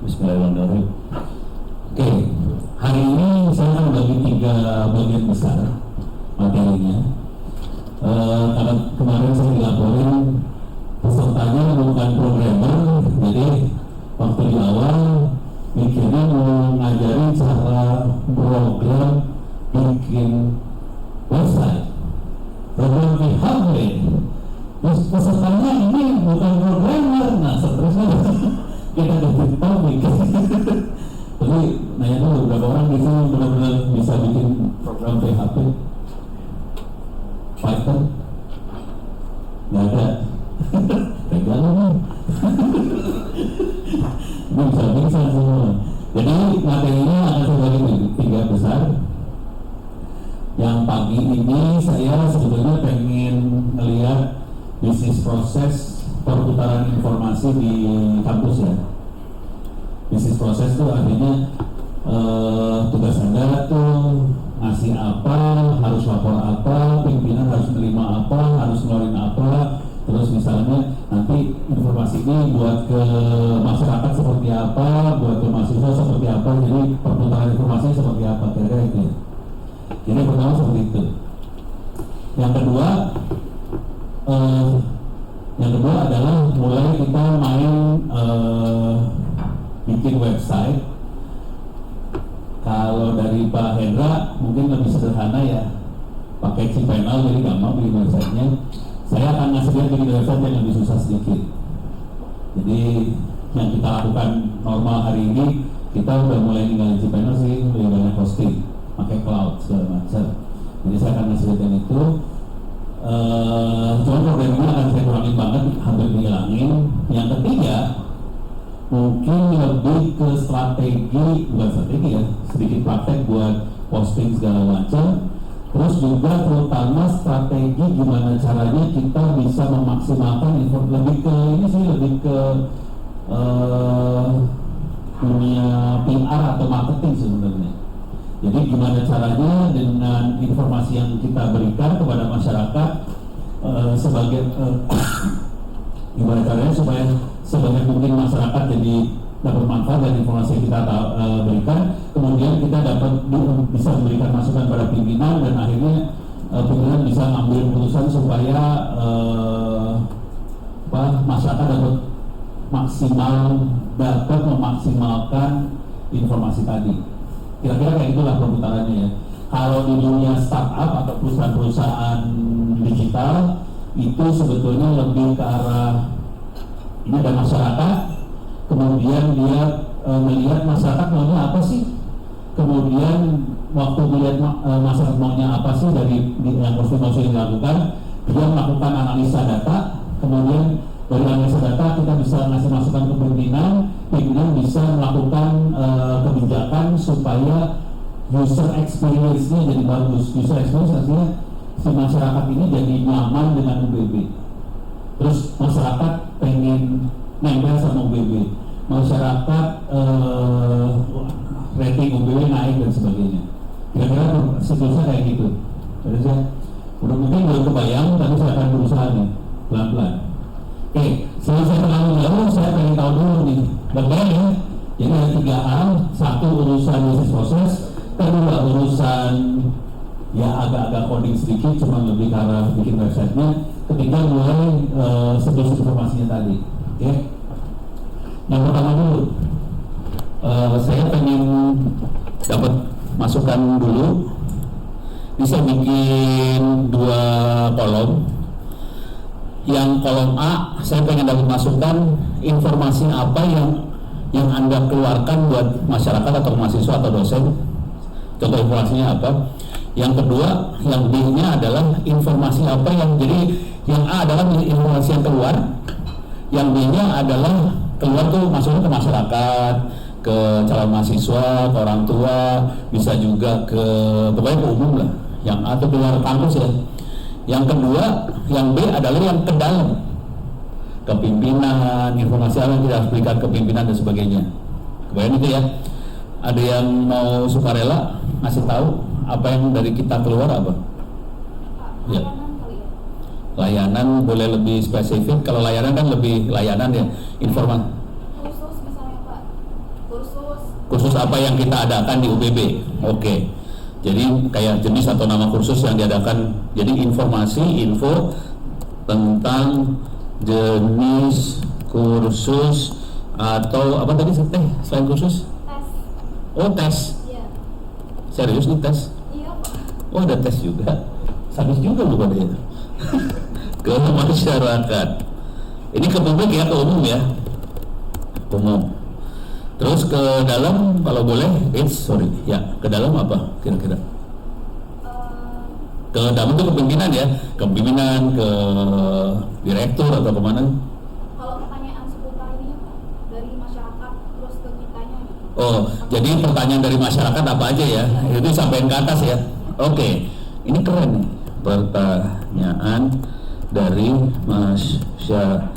Bismillahirrahmanirrahim. Oke, hari ini saya akan bagi 3 bagian besar materinya. Karena kemarin saya dilaporin pesertanya bukan programmer, jadi waktu di awal mikirnya mau ngajari cara program bikin website, program PHP. Terus pesertanya ini bukan programmer, nah seterusnya kita dapat topik. Tapi nanya dulu berapa orang di sini benar-benar bisa bikin program PHP, Python? Nggak ada. Pegangan nih. Bisa pingsan semua. Jadi materinya akan saya bagi 3 besar. Yang pagi ini saya sebetulnya pengen melihat bisnis proses perputaran informasi di kampus ya. Bisnis proses itu artinya tugas Anda tuh ngasih apa, harus lapor apa, pimpinan harus menerima apa, harus ngeluarin apa, terus misalnya nanti informasi ini buat ke masyarakat seperti apa, buat ke mahasiswa seperti apa, jadi perputaran informasinya seperti apa, kira-kira itu. Jadi pertama seperti itu. Yang kedua adalah mulai kita main bikin website. Kalau dari Pak Hendra mungkin lebih sederhana ya, pakai cPanel jadi gampang bikin websitenya. Saya akan ngasih lihat bikin website yang lebih susah sedikit. Jadi yang kita lakukan normal hari ini, kita udah mulai ninggalin cPanel sih, lebih banyak hosting, pakai cloud segala macam. Jadi saya akan ngasih lihat itu. Cuma programnya akan saya kurangin banget, hampir dihilangin. Yang ketiga mungkin lebih ke strategi, bukan strategi ya, sedikit praktek buat posting segala macam. Terus juga terutama strategi gimana caranya kita bisa memaksimalkan lebih ke ini sih, lebih ke dunia PR atau marketing sebenarnya. Jadi gimana caranya dengan informasi yang kita berikan kepada masyarakat gimana caranya supaya sebanyak mungkin masyarakat jadi dapat manfaat dari informasi yang kita berikan, kemudian kita bisa memberikan masukan pada pimpinan dan akhirnya pimpinan bisa ngambil keputusan supaya masyarakat dapat memaksimalkan informasi tadi. Kira-kira kayak itulah perputarannya ya. Kalau di dunia startup atau perusahaan-perusahaan digital itu sebetulnya lebih ke arah ini ada masyarakat, kemudian dia melihat masyarakat maunya apa sih, kemudian waktu melihat masyarakat maunya apa sih dari yang konsultasi yang dilakukan, dia melakukan analisa data, kemudian dari analisa data kita bisa ngasih masukan ke pimpinan bisa melakukan kebijakan supaya user experience-nya jadi bagus. User experience artinya si masyarakat ini jadi nyaman dengan UBB. Terus masyarakat pengen nempel sama UBB, masyarakat rating UBB naik dan sebagainya. Kira-kira seterusnya kayak gitu. Terus ya, udah mungkin belum kebayang, tapi saya akan berusaha nih pelan-pelan. Oke, selesai terlalu jauh, saya pengen tahu dulu nih, bagaimana ya? Jadi ada 3 hal, 1 urusan bisnis proses, kedua urusan ya agak-agak coding sedikit, cuma lebih karena bikin websitenya. Ketiga mulai sebelum informasinya tadi. Oke. Yang pertama dulu, saya pengen dapat masukan dulu. Bisa bikin 2 kolom. Yang kolom A, saya pengen dapat masukan informasi apa yang Anda keluarkan buat masyarakat atau mahasiswa atau dosen. Contoh informasinya apa? Yang kedua, yang B-nya adalah informasi apa yang A adalah informasi yang keluar, yang B-nya adalah keluar tuh masuknya ke masyarakat, ke calon mahasiswa, ke orang tua, bisa juga ke pokoknya ke umum lah. Yang A itu keluar kampus ya. Yang kedua, yang B adalah yang ke dalam, ke pimpinan, informasi apa yang kita harus berikan ke pimpinan dan sebagainya. Kebayang itu ya. Ada yang mau sukarela ngasih tahu apa yang dari kita keluar apa? Ya. Layanan boleh lebih spesifik. Kalau layanan kan lebih layanan ya, informasi. Khusus misalnya Pak, Kursus apa yang kita adakan di UPB? Oke. Jadi kayak jenis atau nama kursus yang diadakan. Jadi info tentang jenis kursus atau apa tadi selain kursus? Tes. Oh, tes. Iya. Serius nih tes? Iya, Pak. Oh, ada tes juga. Sadis juga bukan ya? Ke masyarakat. Ini ke publik ya, ke umum ya. Umum. Terus ke dalam kalau boleh, ya ke dalam apa kira-kira? Ke dalam itu kepemimpinan ya, kepemimpinan, ke direktur atau kemana? Kalau pertanyaan seputar ini Pak, dari masyarakat terus ke kitanya. Oh, jadi pertanyaan dari masyarakat apa aja ya? Itu sampai ke atas ya. Oke, ini keren nih. Pertanyaan dari masyarakat.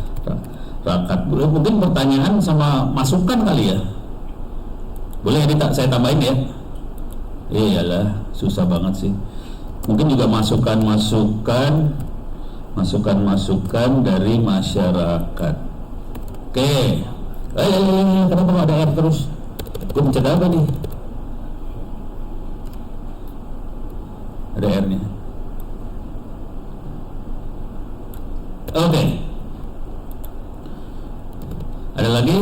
Mungkin pertanyaan sama masukan kali ya. Boleh ya, saya tambahin ya. Iyalah, susah banget sih. Mungkin juga masukan dari masyarakat. Oke. Kenapa nggak ada R terus? Gue mencet apa nih? Ada R-nya. Oke. Ada lagi?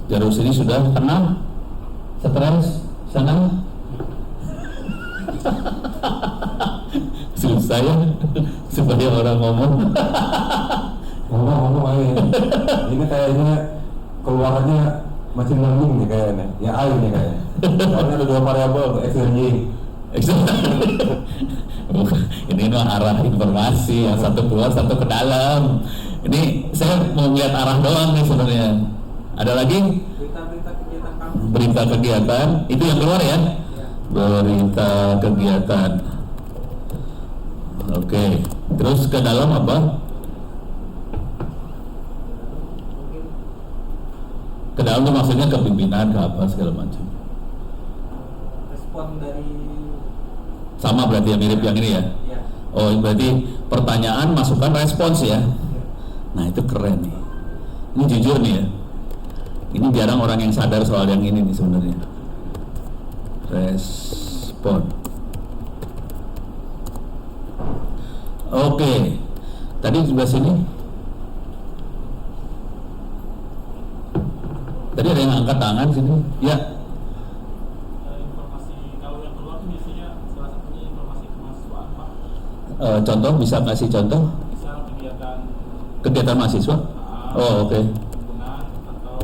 Jarum sini sudah tenang, stres, senang. Susah ya supaya orang ngomong. Ngomong aja. Ini kayaknya keluarannya machine learning nih kayaknya. Ya AI nih kayaknya. Soalnya ada 2 variabel untuk X dan Y. Ini arah informasi, yang satu keluar, satu ke dalam. Ini saya mau lihat arah doang nih sebenarnya. Ada lagi? Berita kegiatan itu yang keluar ya? Berita kegiatan. Oke. Terus ke dalam apa? Ke dalam itu maksudnya kepimpinan, ke apa segala macam. Respon dari Sama berarti yang mirip yang ini ya? ya. Oh, berarti pertanyaan, masukan, respons ya? Nah, itu keren nih. Ini jujur nih ya. Ini jarang orang yang sadar soal yang ini nih sebenarnya. Respon. Oke. Tadi sebelah sini. Tadi ada yang angkat tangan sini. Ya. Informasi kalau yang keluar itu biasanya salah satunya informasi kemahasiswaan Pak. Contoh, bisa kasih contoh? Misal Kegiatan mahasiswa? Oh, oke. himpunan atau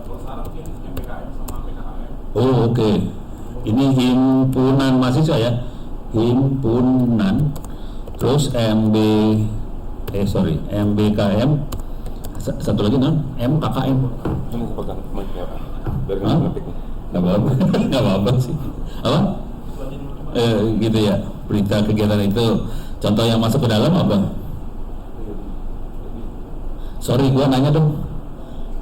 kalau sekarang mungkin MBKM sama PKKM. Oh, oke. Ini himpunan mahasiswa ya? Himpunan. Terus MBKM. Satu lagi non? MKKM. Ini pegang mic-nya Pak. Biar Hah? nggak ngetik nih. Nggak apa-apa. Nggak apa-apa sih. Apa? Gitu ya. Berita kegiatan itu. Contoh yang masuk ke dalam apa? Sorry, gua nanya dong.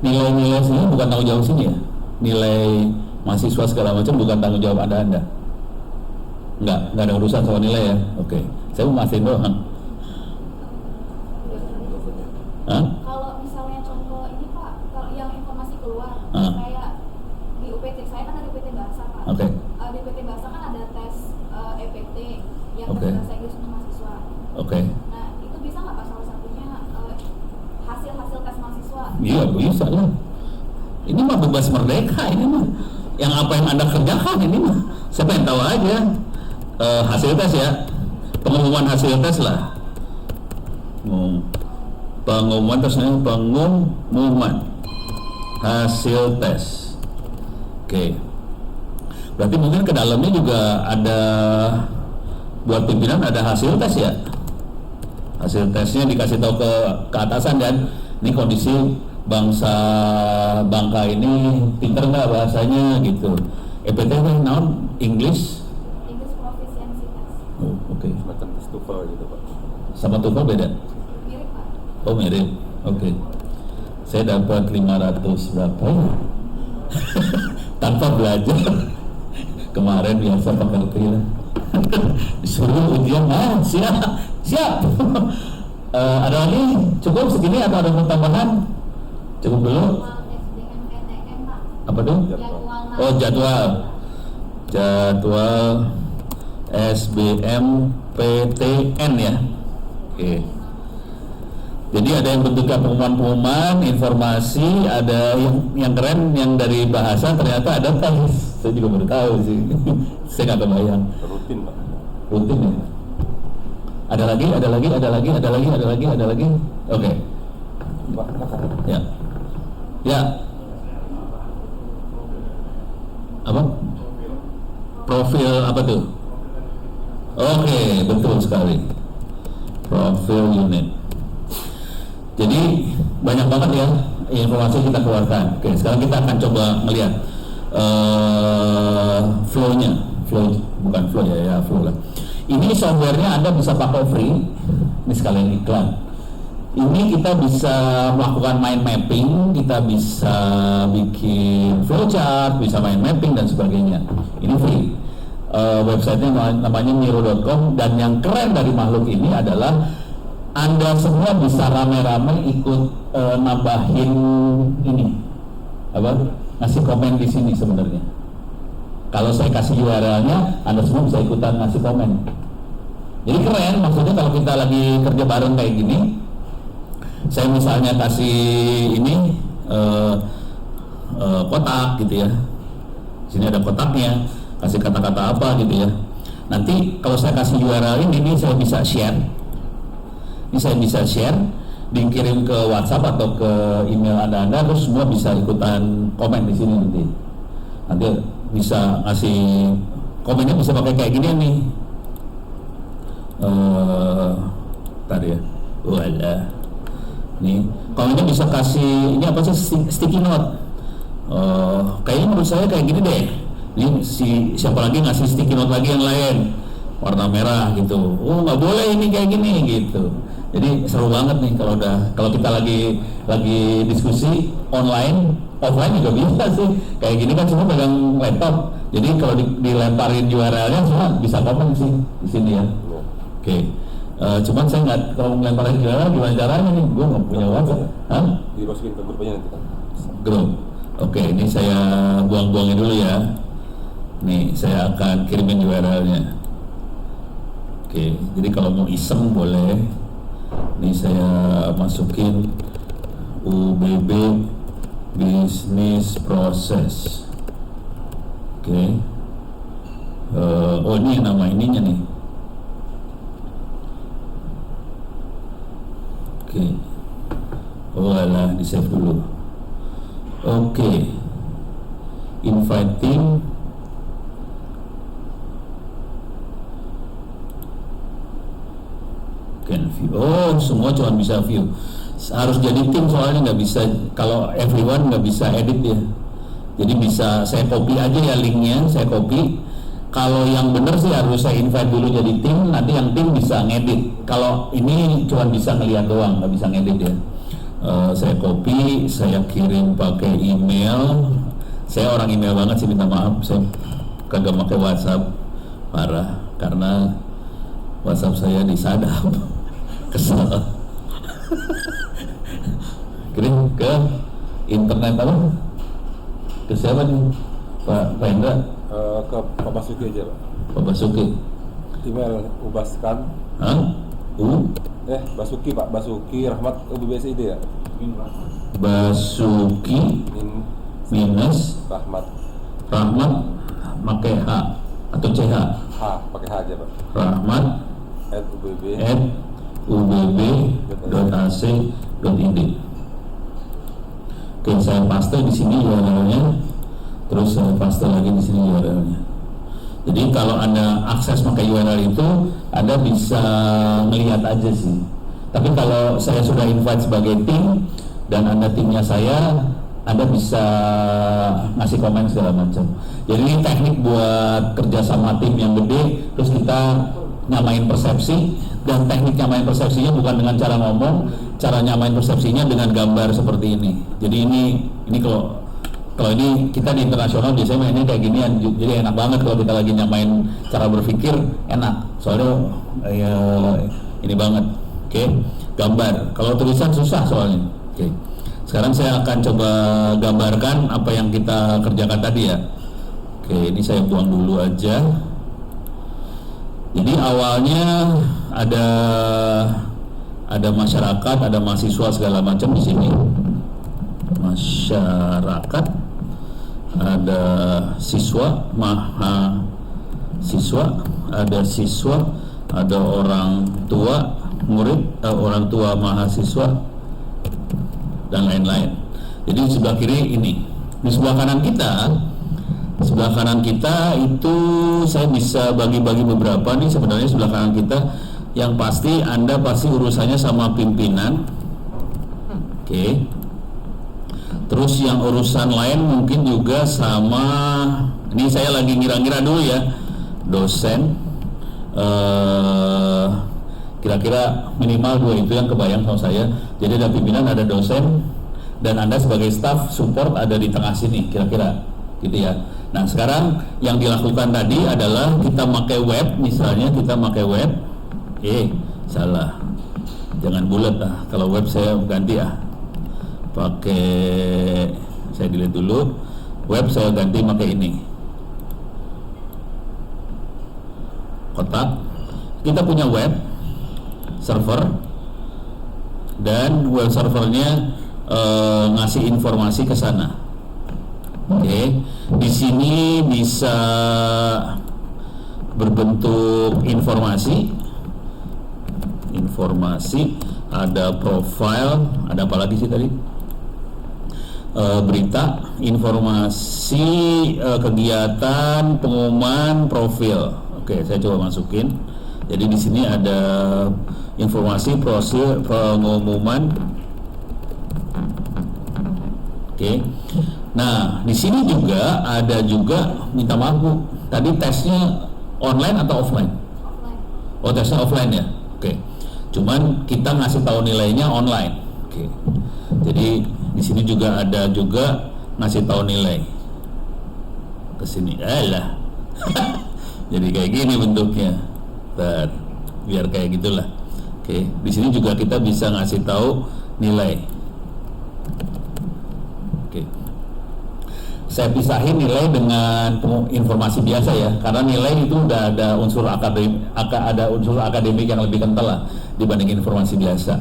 Nilai-nilai sini bukan tanggung jawab sini ya? Nilai mahasiswa segala macam bukan tanggung jawab Anda. Nggak ada urusan soal nilai ya? Oke. Saya mau mastiin doang. Hah? Kalau misalnya contoh ini Pak, kalau yang informasi keluar, kayak di UPT, saya kan ada UPT Bahasa Pak. Oke. Di UPT Bahasa kan ada tes EPT, yang Oke. tes bahasa Inggris untuk mahasiswa. Oke. Nah, itu bisa nggak Pak salah satunya hasil tes mahasiswa? Iya, bisa lah. Ini mah bebas merdeka ini mah. Yang apa yang Anda kerjakan ini mah. Siapa yang tahu aja. Hasil tes ya. Pengumuman hasil tes lah. Pengumuman terusnya pengumuman hasil tes. Oke. Berarti mungkin ke dalamnya juga ada buat pimpinan ada hasil tes ya. Hasil tesnya dikasih tahu ke atasan dan ini kondisi bangka ini pinter nggak bahasanya gitu. EPT non English. English Proficiency Test. Oh, oke. Semacam tes TOEFL gitu Pak. Sama TOEFL beda? Mirip Pak. Oh, mirip. Oke. Saya dapat 500 berapa ya? Tanpa belajar. Kemarin biasa pengerti lah. Disuruh ujian, siap. Ada lagi? Cukup segini atau ada tambahan? Cukup dulu. SBMPTN Pak. Apa tuh? Jadwal Oh, jadwal SBMPTN ya. Oke. Jadi ada yang bentuknya pengumuman-pengumuman, informasi, ada yang keren yang dari bahasa ternyata ada tes. Saya juga baru tahu sih. Saya nggak kebayang. Rutin Pak. Rutin ya. Ada lagi. Oke. Pak, Ya. Ya. Apa? Profil apa tuh? Oke, betul sekali. Profil unit. Jadi banyak banget ya informasi yang kita keluarkan. Oke, sekarang kita akan coba melihat flow-nya. Bukan flow ya, flow lah. Ini softwarenya Anda bisa pakai free. Ini sekalian iklan. Ini kita bisa melakukan mind mapping, kita bisa bikin flowchart, bisa mind mapping dan sebagainya. Ini free. Websitenya namanya miro.com, dan yang keren dari makhluk ini adalah Anda semua bisa rame-rame ikut nambahin ini, ngasih komen di sini sebenarnya. Kalau saya kasih URL-nya, Anda semua bisa ikutan ngasih komen. Jadi keren, maksudnya kalau kita lagi kerja bareng kayak gini, saya misalnya kasih ini kotak gitu ya. Sini ada kotaknya, kasih kata-kata apa gitu ya. Nanti kalau saya kasih URL ini saya bisa share. Ini saya bisa share, dikirim ke WhatsApp atau ke email Anda, terus semua bisa ikutan komen di sini nanti. Nanti bisa ngasih komennya, bisa pakai kayak gini nih. Tadi ya. Walah. Nih, komennya bisa kasih ini apa sih, sticky note. Kayaknya menurut saya kayak gini deh. Ini siapa lagi ngasih sticky note lagi yang lain warna merah gitu. Oh, nggak boleh ini kayak gini gitu. Jadi seru banget nih kalau kita lagi diskusi online, offline juga bisa sih. Kayak gini kan semua pegang laptop. Jadi kalau dilemparin URL-nya semua bisa komen sih di sini ya. Oke. Cuman saya nggak, kalau ngelemparin URL gimana caranya nih? Gue nggak punya WhatsApp. Hah? Dimasukin ke grupnya nanti kan. Grup. Oke, ini saya buang-buangin dulu ya. Nih, saya akan kirimin URL-nya. Oke, jadi kalau mau iseng boleh. Ini saya masukin UBB Business Process. Oke. Oh, ini nama ininya nih. Oke. Oh alah, di save dulu. Oke. Inviting. Can view. Oh, semua cuma bisa view. Harus jadi tim soalnya nggak bisa. Kalau everyone nggak bisa edit ya. Jadi bisa saya copy aja ya linknya, saya copy. Kalau yang bener sih harus saya invite dulu jadi tim, nanti yang tim bisa ngedit. Kalau ini cuma bisa ngeliat doang, nggak bisa ngedit ya. Saya copy, saya kirim pakai email. Saya orang email banget sih, minta maaf. Saya kagak pakai WhatsApp, parah. Karena WhatsApp saya disadap. Kesel. Kirim ke internet apa? Ke siapa nih? Pak Indra? Ke Pak Basuki aja Pak. Pak Basuki. Email ubaskan. Hah? Basuki Pak, Basuki Rahmat UBBSID ya. Basuki minus Rahmat pakai H atau CH? H, pakai H aja Pak. Rahmat @ubb.ac.id. Oke, saya paste di sini URL-nya, terus saya paste lagi di sini URL-nya. Jadi kalau Anda akses pakai URL itu, Anda bisa melihat aja sih. Tapi kalau saya sudah invite sebagai tim dan Anda timnya saya, Anda bisa ngasih komen segala macam. Jadi ini teknik buat kerja sama tim yang gede, terus kita nyamain persepsi. Dan teknik nyamain persepsinya bukan dengan cara ngomong, cara nyamain persepsinya dengan gambar seperti ini. Jadi ini kalau ini kita di internasional biasanya mainnya kayak ginian, jadi enak banget kalau kita lagi nyamain cara berpikir, enak. Soalnya ya ini banget. Oke. gambar. Kalau tulisan susah soalnya. Oke. Sekarang saya akan coba gambarkan apa yang kita kerjakan tadi ya. Oke, ini saya buang dulu aja. Jadi awalnya ada masyarakat, ada mahasiswa segala macam di sini. Masyarakat, ada siswa, ada siswa, ada orang tua, murid, orang tua mahasiswa, dan lain-lain. Jadi di sebelah kiri ini, di sebelah kanan kita itu saya bisa bagi-bagi beberapa nih. Sebenarnya sebelah kanan kita yang pasti Anda pasti urusannya sama pimpinan. Oke. Terus yang urusan lain mungkin juga sama, ini saya lagi ngira-ngira dulu ya, dosen. Kira-kira minimal 2 itu yang kebayang sama saya. Jadi ada pimpinan, ada dosen, dan Anda sebagai staff support ada di tengah sini, kira-kira gitu ya. Nah sekarang yang dilakukan tadi adalah kita pakai web, misalnya kita pakai web. Salah, jangan bulat lah. Kalau web saya ganti ya, pakai, saya delete dulu. Web saya ganti pakai ini, kotak. Kita punya web server, dan web servernya ngasih informasi ke sana. Oke, di sini bisa berbentuk informasi, ada profile, ada apa lagi sih tadi? Berita, informasi, kegiatan, pengumuman, profil. Oke, saya coba masukin. Jadi di sini ada informasi, profil, pengumuman. Oke. Nah, di sini juga ada minta maaf Bu, tadi tesnya online atau offline? Offline. Oh, tesnya offline ya. Oke. Cuman kita ngasih tahu nilainya online. Oke. Jadi di sini juga ada ngasih tahu nilai. Ke sini. Alah. Jadi kayak gini bentuknya. Biar kayak gitulah. Oke. Di sini juga kita bisa ngasih tahu nilai. Oke. Saya pisahin nilai dengan informasi biasa ya, karena nilai itu udah ada unsur akademik yang lebih kental lah dibanding informasi biasa.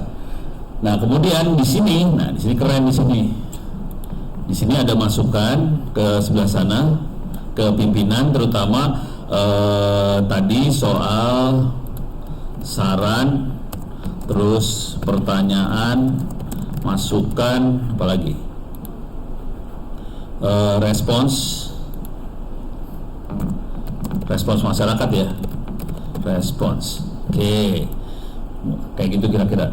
Nah kemudian di sini keren di sini. Di sini ada masukan ke sebelah sana, ke pimpinan, terutama tadi soal saran, terus pertanyaan, masukan, apalagi respons masyarakat ya, respons. Oke, kayak gitu kira-kira.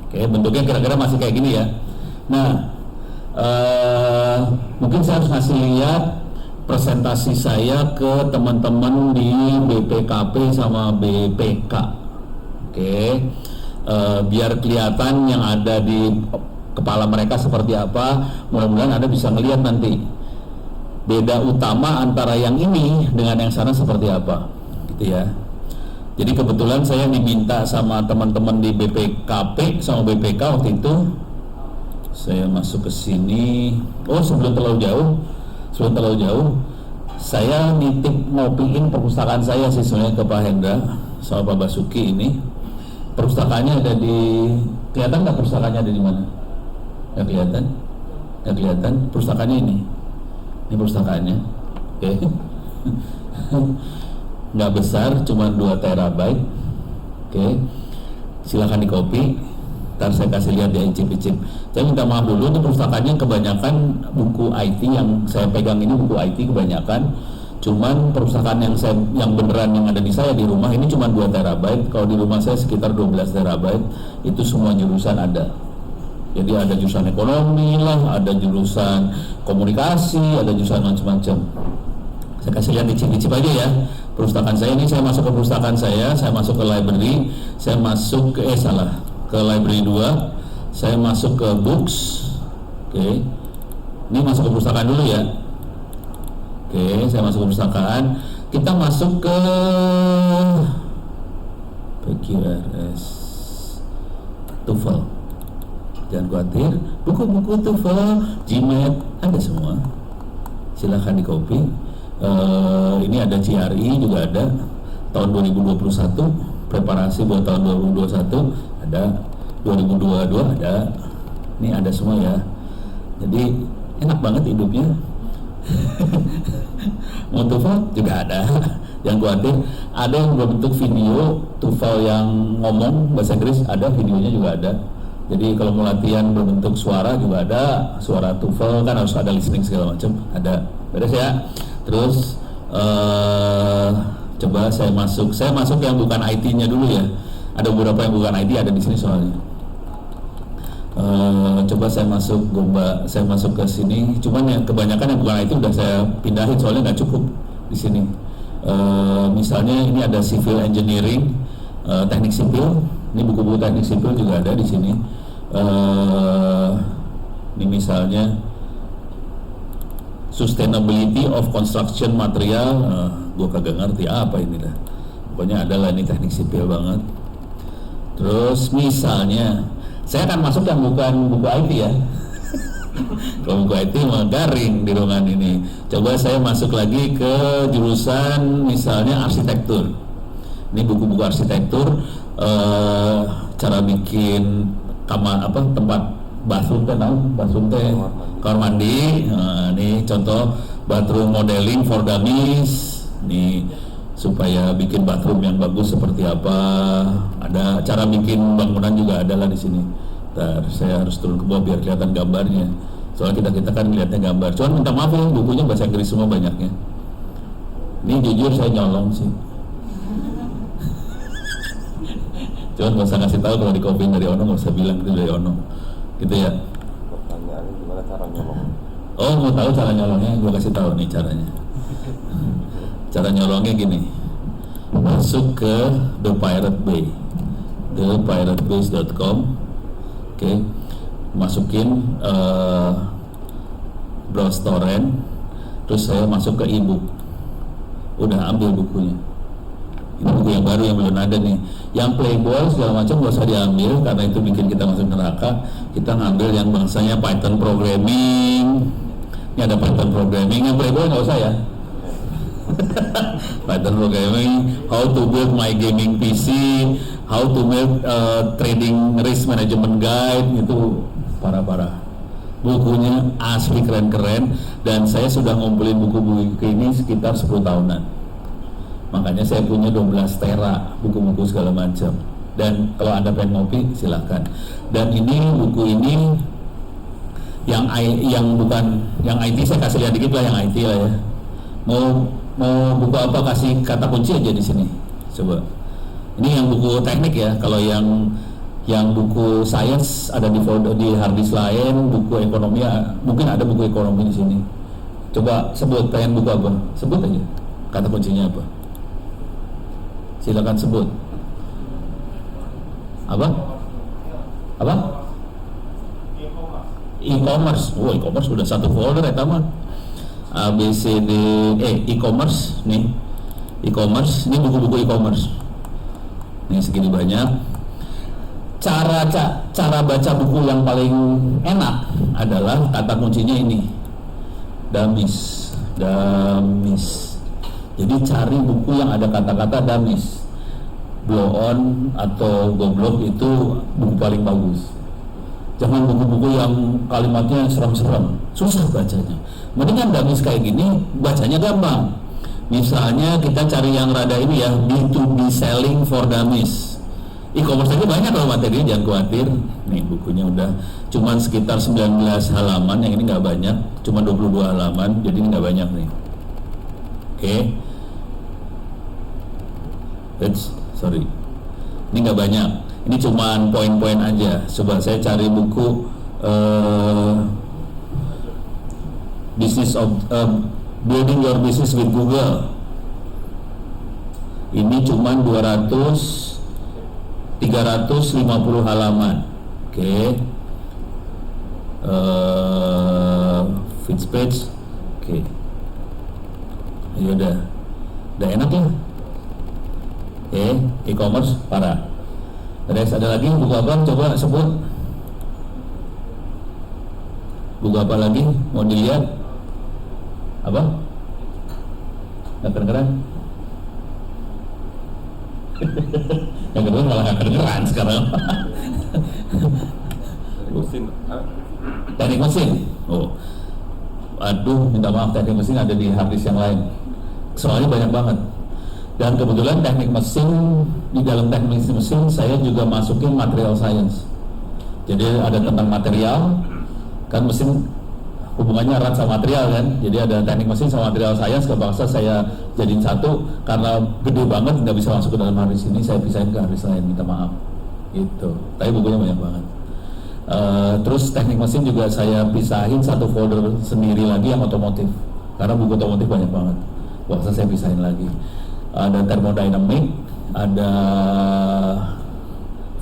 Oke, bentuknya kira-kira masih kayak gini ya. Nah, mungkin saya harus ngasih lihat presentasi saya ke teman-teman di BPKP sama BPK. Oke, biar kelihatan yang ada di kepala mereka seperti apa. Mudah-mudahan Anda bisa melihat nanti beda utama antara yang ini dengan yang sana seperti apa, gitu ya. Jadi kebetulan saya diminta sama teman-teman di BPKP sama BPK waktu itu. Saya masuk ke sini. Oh, sebelum terlalu jauh, saya nitip ngopiin perpustakaan saya sih sebenarnya ke Pak Hendra sama Pak Basuki ini. Perpustakaannya ada di, kelihatan nggak perpustakaannya ada di mana? Nggak kelihatan. Perpustakaannya ini perpustakaannya. Oke. Nggak besar, cuma 2 terabyte. Oke. Silakan di copy. Ntar saya kasih lihat ya, icip-icip. Saya minta maaf dulu, ini perpustakaannya kebanyakan buku IT yang saya pegang ini, buku IT kebanyakan. Cuman perpustakaan yang beneran yang ada di saya di rumah ini cuma 2 terabyte. Kalau di rumah saya sekitar 12 terabyte. Itu semua jurusan ada. Jadi ada jurusan ekonomi lah, ada jurusan komunikasi, ada jurusan macam-macam. Saya kasih lihat icip-icip aja ya. Perpustakaan saya ini, saya masuk ke perpustakaan saya masuk ke library, saya masuk ke ke library 2, saya masuk ke books. Oke. Ini masuk ke perpustakaan dulu ya. Oke, saya masuk ke perpustakaan. Kita masuk ke PQRS. TOEFL. Jangan khawatir, buku-buku TOEFL, GMAT ada semua. Silahkan di copy. Ini ada GRE juga ada tahun 2021, preparasi buat tahun 2021 ada, 2022 ada. Ini ada semua ya. Jadi enak banget hidupnya. Mau TOEFL juga ada. Yang khawatir, ada yang berbentuk video TOEFL yang ngomong bahasa Inggris, ada videonya juga ada. Jadi kalau mau latihan berbentuk suara juga ada, suara TOEFL kan harus ada listening segala macam, ada. Beres ya. Terus coba saya masuk yang bukan IT-nya dulu ya. Ada beberapa yang bukan IT ada di sini soalnya. Coba saya masuk ke sini. Cuman yang kebanyakan yang bukan IT udah saya pindahin soalnya nggak cukup di sini. Misalnya ini ada civil engineering, teknik sipil. Ini buku-buku teknik sipil juga ada di sini. Ini misalnya sustainability of construction material. Gue kagak ngerti apa ini dah. Pokoknya adalah ini teknik sipil banget. Terus misalnya saya akan masuk yang bukan buku IT ya. Kalau buku IT mah garing di ruangan ini. Coba saya masuk lagi ke jurusan misalnya arsitektur. Ini buku-buku arsitektur, cara bikin tempat bathroom kamar mandi. Nah, ini contoh bathroom modeling for dummies. Nih supaya bikin bathroom yang bagus seperti apa. Ada cara bikin bangunan juga ada lah di sini. Ntar saya harus turun ke bawah biar kelihatan gambarnya. Soalnya kita kan melihatnya gambar. Cuman minta maaf ya, bukunya bahasa Inggris semua banyaknya. Ini jujur saya nyolong sih. Cuman nggak usah ngasih tahu kalau di copy dari Ono, nggak usah bilang itu dari Ono, gitu ya. Pertanyaannya gimana cara nyolong? Oh, mau tahu cara nyolongnya? Gue kasih tahu nih caranya. Cara nyolongnya gini, masuk ke The Pirate Bay, thepiratebase.com. Oke, masukin browse torrent, terus saya masuk ke ebook. Udah ambil bukunya. Ini buku yang baru yang belum ada nih. Yang Playboy segala macam gak usah diambil karena itu bikin kita masuk neraka. Kita ngambil yang bangsanya Python programming. Ini ada Python programming, yang Playboy nggak usah ya. Python programming, how to build my gaming PC, how to make trading risk management guide, itu parah-parah. Bukunya asli keren-keren dan saya sudah ngumpulin buku-buku ini sekitar 10 tahunan. Makanya saya punya 12 tera buku-buku segala macam. Dan kalau Anda pengen ngopi silahkan. Dan ini buku ini yang bukan yang IT saya kasih lihat dikit lah, yang IT lah ya. Mau buku apa kasih kata kunci aja di sini. Coba. Ini yang buku teknik ya. Kalau yang buku sains ada di harddisk lain, buku ekonomi mungkin ada buku ekonomi di sini. Coba sebut, pengen buku apa? Sebut aja. Kata kuncinya apa? Silakan sebut. Apa? E-commerce. Oh, e-commerce udah satu folder ya taman. ABCD e-commerce nih. E-commerce, ini buku-buku e-commerce. Nih segini banyak. Cara baca buku yang paling enak adalah kata kuncinya ini. Dummies. Jadi cari buku yang ada kata-kata dummies. Blow on atau goblok itu buku paling bagus. Jangan buku-buku yang kalimatnya serem-serem, susah bacanya. Mendingan dummies kayak gini, bacanya gampang. Misalnya kita cari yang rada ini ya, B2B selling for dummies. E-commerce aja banyak kalau materinya, jangan khawatir. Nih bukunya udah cuman sekitar 19 halaman, yang ini nggak banyak, cuma 22 halaman, jadi ini nggak banyak nih. Oke. Sorry, ini nggak banyak, ini cuman poin-poin aja. Coba saya cari buku Building Your Business with Google. Ini cuman 350 halaman. Oke. Feeds page. Oke. Ya udah enak ya. E-commerce parah. Terus ada lagi buku apa? Coba sebut. Buku apa lagi? Mau dilihat? Apa? Nggak kedengeran? Yang kedua malah nggak kedengeran sekarang. Mesin. Teknik mesin. Oh, aduh, minta maaf, teknik mesin ada di harddisk yang lain. Soalnya banyak banget. Dan kebetulan teknik mesin, di dalam teknik mesin saya juga masukin material science. Jadi ada tentang material, kan mesin hubungannya erat sama material kan. Jadi ada teknik mesin sama material science, kebangsa saya jadiin satu karena gede banget nggak bisa masuk ke dalam harddisk ini, saya pisahin ke harddisk lain, minta maaf. Gitu. Tapi bukunya banyak banget. Terus teknik mesin juga saya pisahin satu folder sendiri lagi yang otomotif, karena buku otomotif banyak banget. Waktu saya pisahin lagi. Ada thermodynamic, ada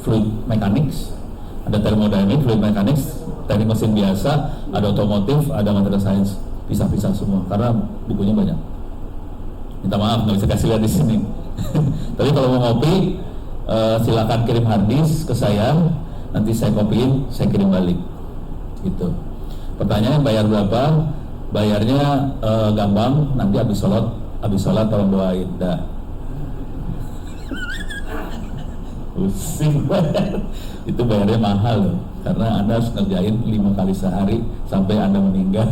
fluid mechanics, ada thermodynamic, fluid mechanics, teknik mesin biasa, ada otomotif, ada material science, pisah-pisah semua karena bukunya banyak. Minta maaf nggak bisa kasih lihat di sini. Tapi kalau mau ngopi, silakan kirim harddisk ke saya, nanti saya kopiin, saya kirim balik. Gitu. Pertanyaan bayar berapa? Bayarnya gampang, nanti habis sholat tolong doain dah. Pusing banget. Itu bayarnya mahal loh, karena Anda harus ngerjain 5 kali sehari sampai Anda meninggal.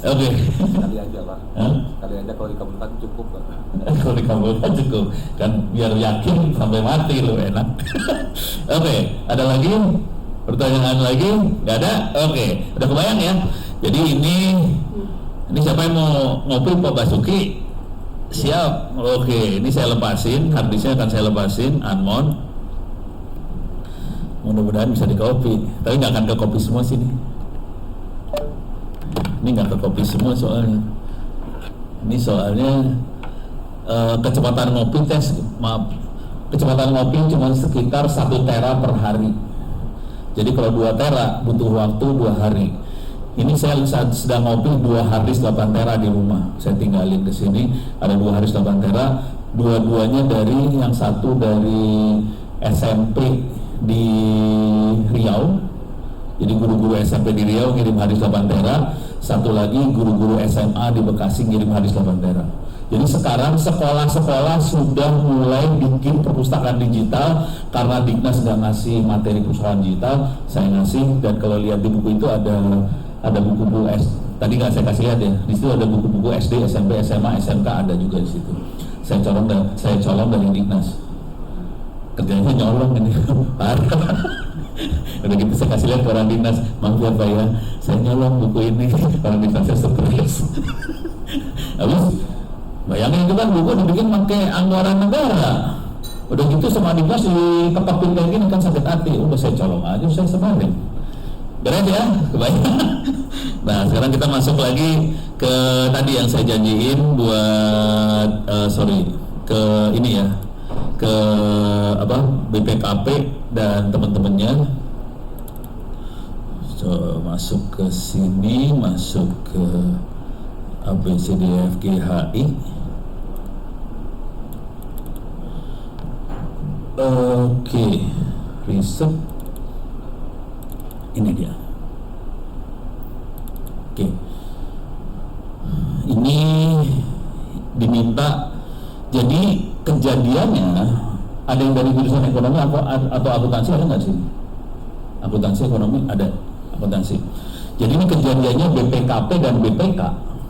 Oke. Kali aja Pak. Kali aja kalau dikabulkan cukup Pak. Kalau dikabulkan cukup, kan biar yakin sampai mati loh, enak. Oke, ada lagi? Pertanyaan lagi? Nggak ada? Oke, udah kebayang ya. Jadi ini siapa yang mau ngopi Pak Basuki? Siap. Oke, ini saya lepasin, harddisknya akan saya lepasin, unmount. Mudah-mudahan bisa dikopi, tapi nggak akan ke kopi semua sini. Ini nggak ke kopi semua soalnya. Ini soalnya kecepatan ngopi kecepatan ngopi cuma sekitar 1 tera per hari. Jadi kalau 2 tera butuh waktu 2 hari. Ini saya sedang ngopi 2 harddisk 8 tera di rumah. Saya tinggalin ke sini, ada 2 harddisk 8 tera. Dua-duanya dari, yang satu dari SMP di Riau. Jadi guru-guru SMP di Riau ngirim harddisk 8 tera. Satu lagi guru-guru SMA di Bekasi ngirim harddisk 8 tera. Jadi sekarang sekolah-sekolah sudah mulai bikin perpustakaan digital karena Dignas nggak ngasih materi perpustakaan digital, saya ngasih. Dan kalau lihat di buku itu ada buku-buku tadi nggak saya kasih lihat ya, di situ ada buku-buku SD, SMP, SMA, SMK ada juga di situ. Saya colong dari Dignas. Kerjanya nyolong ini, parah. Udah gitu saya kasih lihat ke orang Dinas, maaf ya Pak ya, saya nyolong buku ini, orang Dinas saya stres. Habis bayangin itu kan buku dibikin pakai anggaran negara. Udah gitu sama Dinas dikepapin kayak gini kan sakit hati. Udah saya colong aja, saya sebarin. Beres ya, kebayang. Nah sekarang kita masuk lagi ke tadi yang saya janjiin buat ke ini ya, ke BPKP dan teman-temannya. So, masuk ke sini, masuk ke ABCDFGHI. Oke, riset. Ini dia. Oke. Ini diminta. Jadi kejadiannya ada yang dari jurusan ekonomi atau akuntansi, ada nggak sih? Akuntansi ekonomi ada, akuntansi. Jadi ini kejadiannya BPKP dan BPK.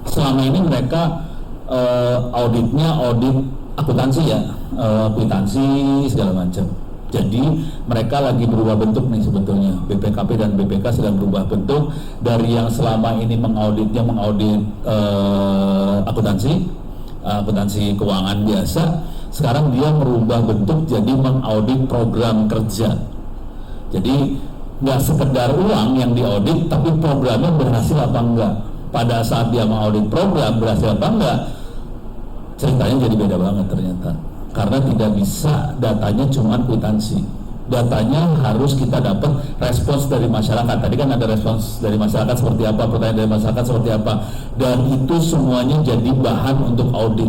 Selama ini mereka auditnya audit akuntansi ya, kwitansi segala macam. Jadi mereka lagi berubah bentuk nih sebetulnya. BPKP dan BPK sedang berubah bentuk dari yang selama ini mengaudit akuntansi keuangan biasa. Sekarang dia merubah bentuk jadi mengaudit program kerja. Jadi nggak sekedar uang yang diaudit, tapi programnya berhasil apa enggak. Pada saat dia mengaudit program berhasil apa enggak, ceritanya jadi beda banget ternyata. Karena tidak bisa datanya cuma kwitansi. Datanya harus kita dapat respons dari masyarakat. Tadi kan ada respons dari masyarakat seperti apa, pertanyaan dari masyarakat seperti apa, dan itu semuanya jadi bahan untuk audit,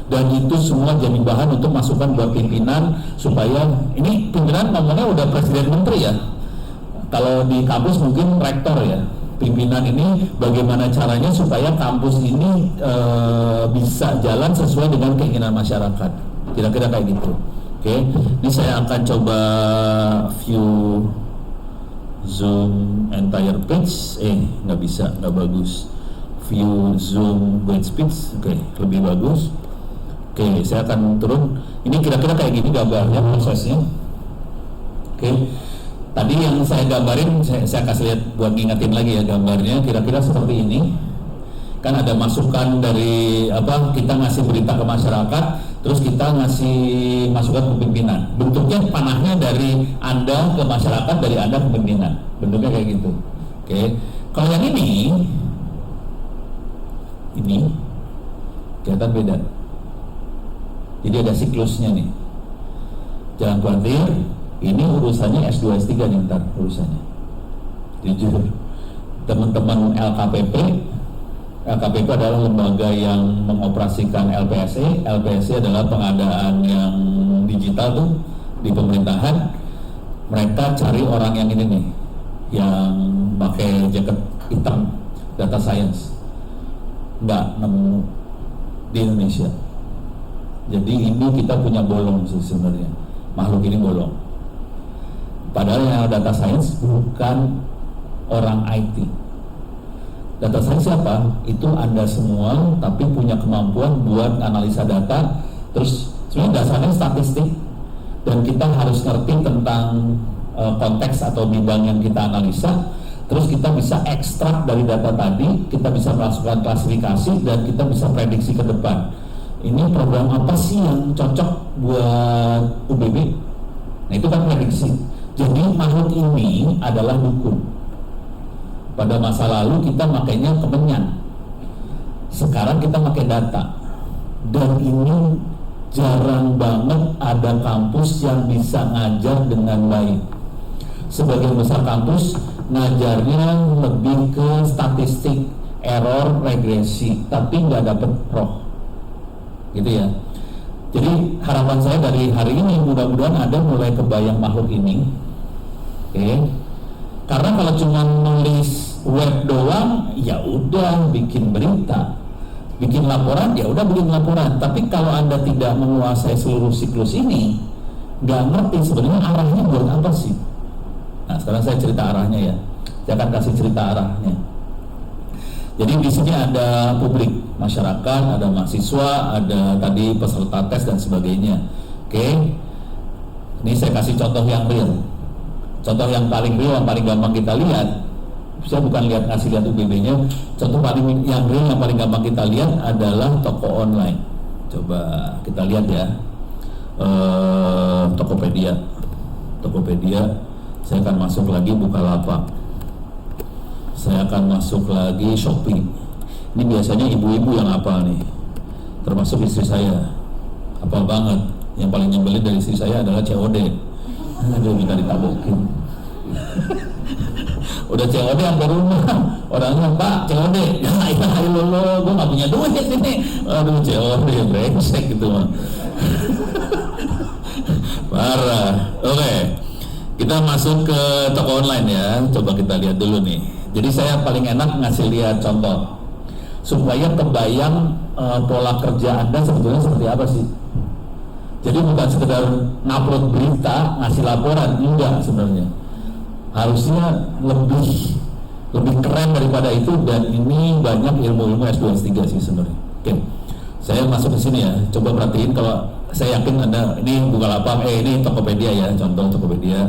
dan itu semua jadi bahan untuk masukan buat pimpinan, supaya ini pimpinan ngomongnya udah presiden menteri ya. Kalau di kampus mungkin rektor ya. Pimpinan ini bagaimana caranya supaya kampus ini bisa jalan sesuai dengan keinginan masyarakat. Kira-kira kayak gitu. Oke, ini saya akan coba view zoom entire page. Nggak bisa, nggak bagus. View zoom web page, oke, lebih bagus. Oke, saya akan turun. Ini kira-kira kayak gini gambarnya prosesnya. Oke, tadi yang saya gambarin, saya kasih lihat buat ngingetin lagi ya gambarnya. Kira-kira seperti ini. Kan ada masukan dari kita ngasih berita ke masyarakat, terus kita ngasih masukan ke pimpinan. Bentuknya panahnya dari Anda ke masyarakat, dari Anda ke pimpinan. Bentuknya kayak gitu. Oke. Kalau yang ini kelihatan beda. Jadi ada siklusnya nih. Jangan khawatir, ini urusannya S2 S3 nih ntar urusannya. Jujur, teman-teman LKPP adalah lembaga yang mengoperasikan LPSE. LPSE adalah pengadaan yang digital tuh di pemerintahan. Mereka cari orang yang ini nih, yang pakai jaket hitam, data science. Nggak nemu di Indonesia. Jadi ini kita punya bolong sebenarnya. Makhluk ini bolong. Padahal yang data science bukan orang IT. Data science siapa? Itu Anda semua, tapi punya kemampuan buat analisa data. Terus sebenarnya dasarnya statistik, dan kita harus ngerti tentang konteks atau bidang yang kita analisa. Terus kita bisa ekstrak dari data tadi, kita bisa melakukan klasifikasi, dan kita bisa prediksi ke depan. Ini program apa sih yang cocok buat UBB? Nah itu kan prediksi. Jadi makhluk ini adalah dukun. Pada masa lalu kita makainya kemenyan, sekarang kita pakai data, dan ini jarang banget ada kampus yang bisa ngajar dengan baik. Sebagian besar kampus ngajarnya lebih ke statistik, error, regresi, tapi nggak dapet roh, gitu ya. Jadi harapan saya dari hari ini mudah-mudahan ada mulai kebayang makhluk ini, oke. Karena kalau cuma nulis web doang, ya udah bikin berita, bikin laporan, ya udah bikin laporan. Tapi kalau Anda tidak menguasai seluruh siklus ini, nggak ngerti sebenarnya arahnya buat apa sih. Nah sekarang saya cerita arahnya ya. Saya akan kasih cerita arahnya. Jadi di sini ada publik, masyarakat, ada mahasiswa, ada tadi peserta tes dan sebagainya. Oke, ini saya kasih contoh yang real. Contoh yang paling real, yang paling gampang kita lihat, saya bukan ngasih lihat UBB-nya. Contoh paling yang real, yang paling gampang kita lihat adalah toko online. Coba kita lihat ya, Tokopedia. Saya akan masuk lagi Bukalapak. Saya akan masuk lagi Shopee. Ini biasanya ibu-ibu yang hafal nih, termasuk istri saya. Hafal banget. Yang paling nyebelin dari istri saya adalah COD. Aduh, minta ditabokin. Udah COD sampai rumah, orangnya Pak COD, ya ilah, gue nggak punya duit ini. Aduh COD brengsek gitu mah. Parah. Oke, kita masuk ke toko online ya. Coba kita lihat dulu nih. Jadi saya paling enak ngasih lihat contoh supaya kebayang pola kerja Anda sebetulnya seperti apa sih. Jadi bukan sekedar ngupload berita, ngasih laporan, enggak sebenarnya. Harusnya lebih keren daripada itu, dan ini banyak ilmu-ilmu S2 S3 sih sebenarnya. Oke. Saya masuk ke sini ya. Coba perhatiin, kalau saya yakin Anda ini Bukalapak, ini Tokopedia ya, contoh Tokopedia.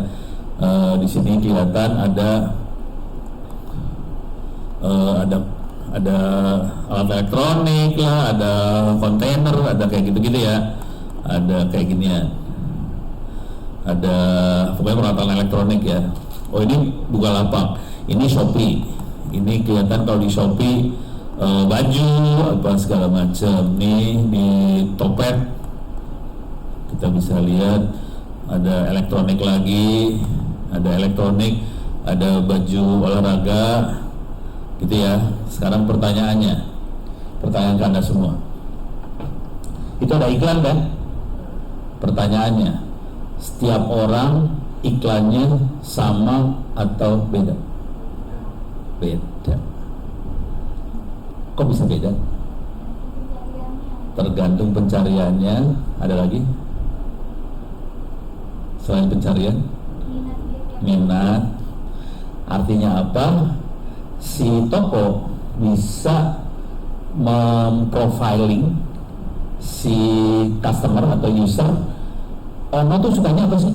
Di sini kelihatan ada alat elektronik lah, ada kontainer, ada kayak gitu-gitu ya. Ada kayak ginian, ada pokoknya peralatan elektronik ya. Oh ini Bukalapak, ini Shopee. Ini kelihatan kalau di Shopee baju apa segala macam. Nih di Topet kita bisa lihat ada elektronik lagi, ada baju olahraga, gitu ya. Sekarang pertanyaan ke Anda semua, itu ada iklan kan? Pertanyaannya, setiap orang iklannya sama atau beda? Beda. Kok bisa beda? Tergantung pencariannya. Ada lagi selain pencarian? Minat. Artinya apa? Si toko bisa memprofiling si customer atau user. Ono tuh sukanya apa sih?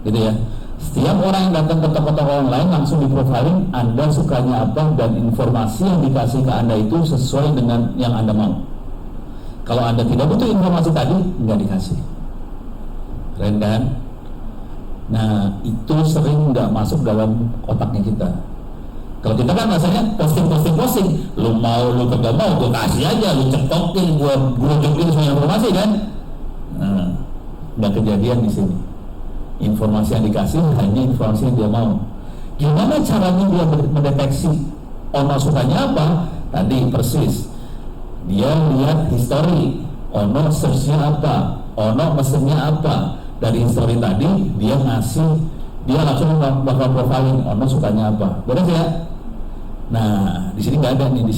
Gitu ya. Setiap orang yang datang ke toko-toko online langsung diprofiling Anda sukanya apa, dan informasi yang dikasih ke Anda itu sesuai dengan yang Anda mau. Kalau Anda tidak butuh informasi tadi, nggak dikasih. Keren kan? Nah, itu sering nggak masuk dalam otaknya kita. Kalau kita kan rasanya posting, lu mau, lu kagak mau, gue kasih aja, lu cekokin, gue jokin semua informasi kan? Nah, nggak kejadian di sini. Informasi yang dikasih hanya informasi yang dia mau. Gimana caranya dia mendeteksi ono sukanya apa? Tadi persis, dia lihat history, ono searchnya apa, ono mesennya apa. Dari history tadi dia langsung bakal profiling ono sukanya apa. Beres ya? Nah, di sini nggak ada nih, di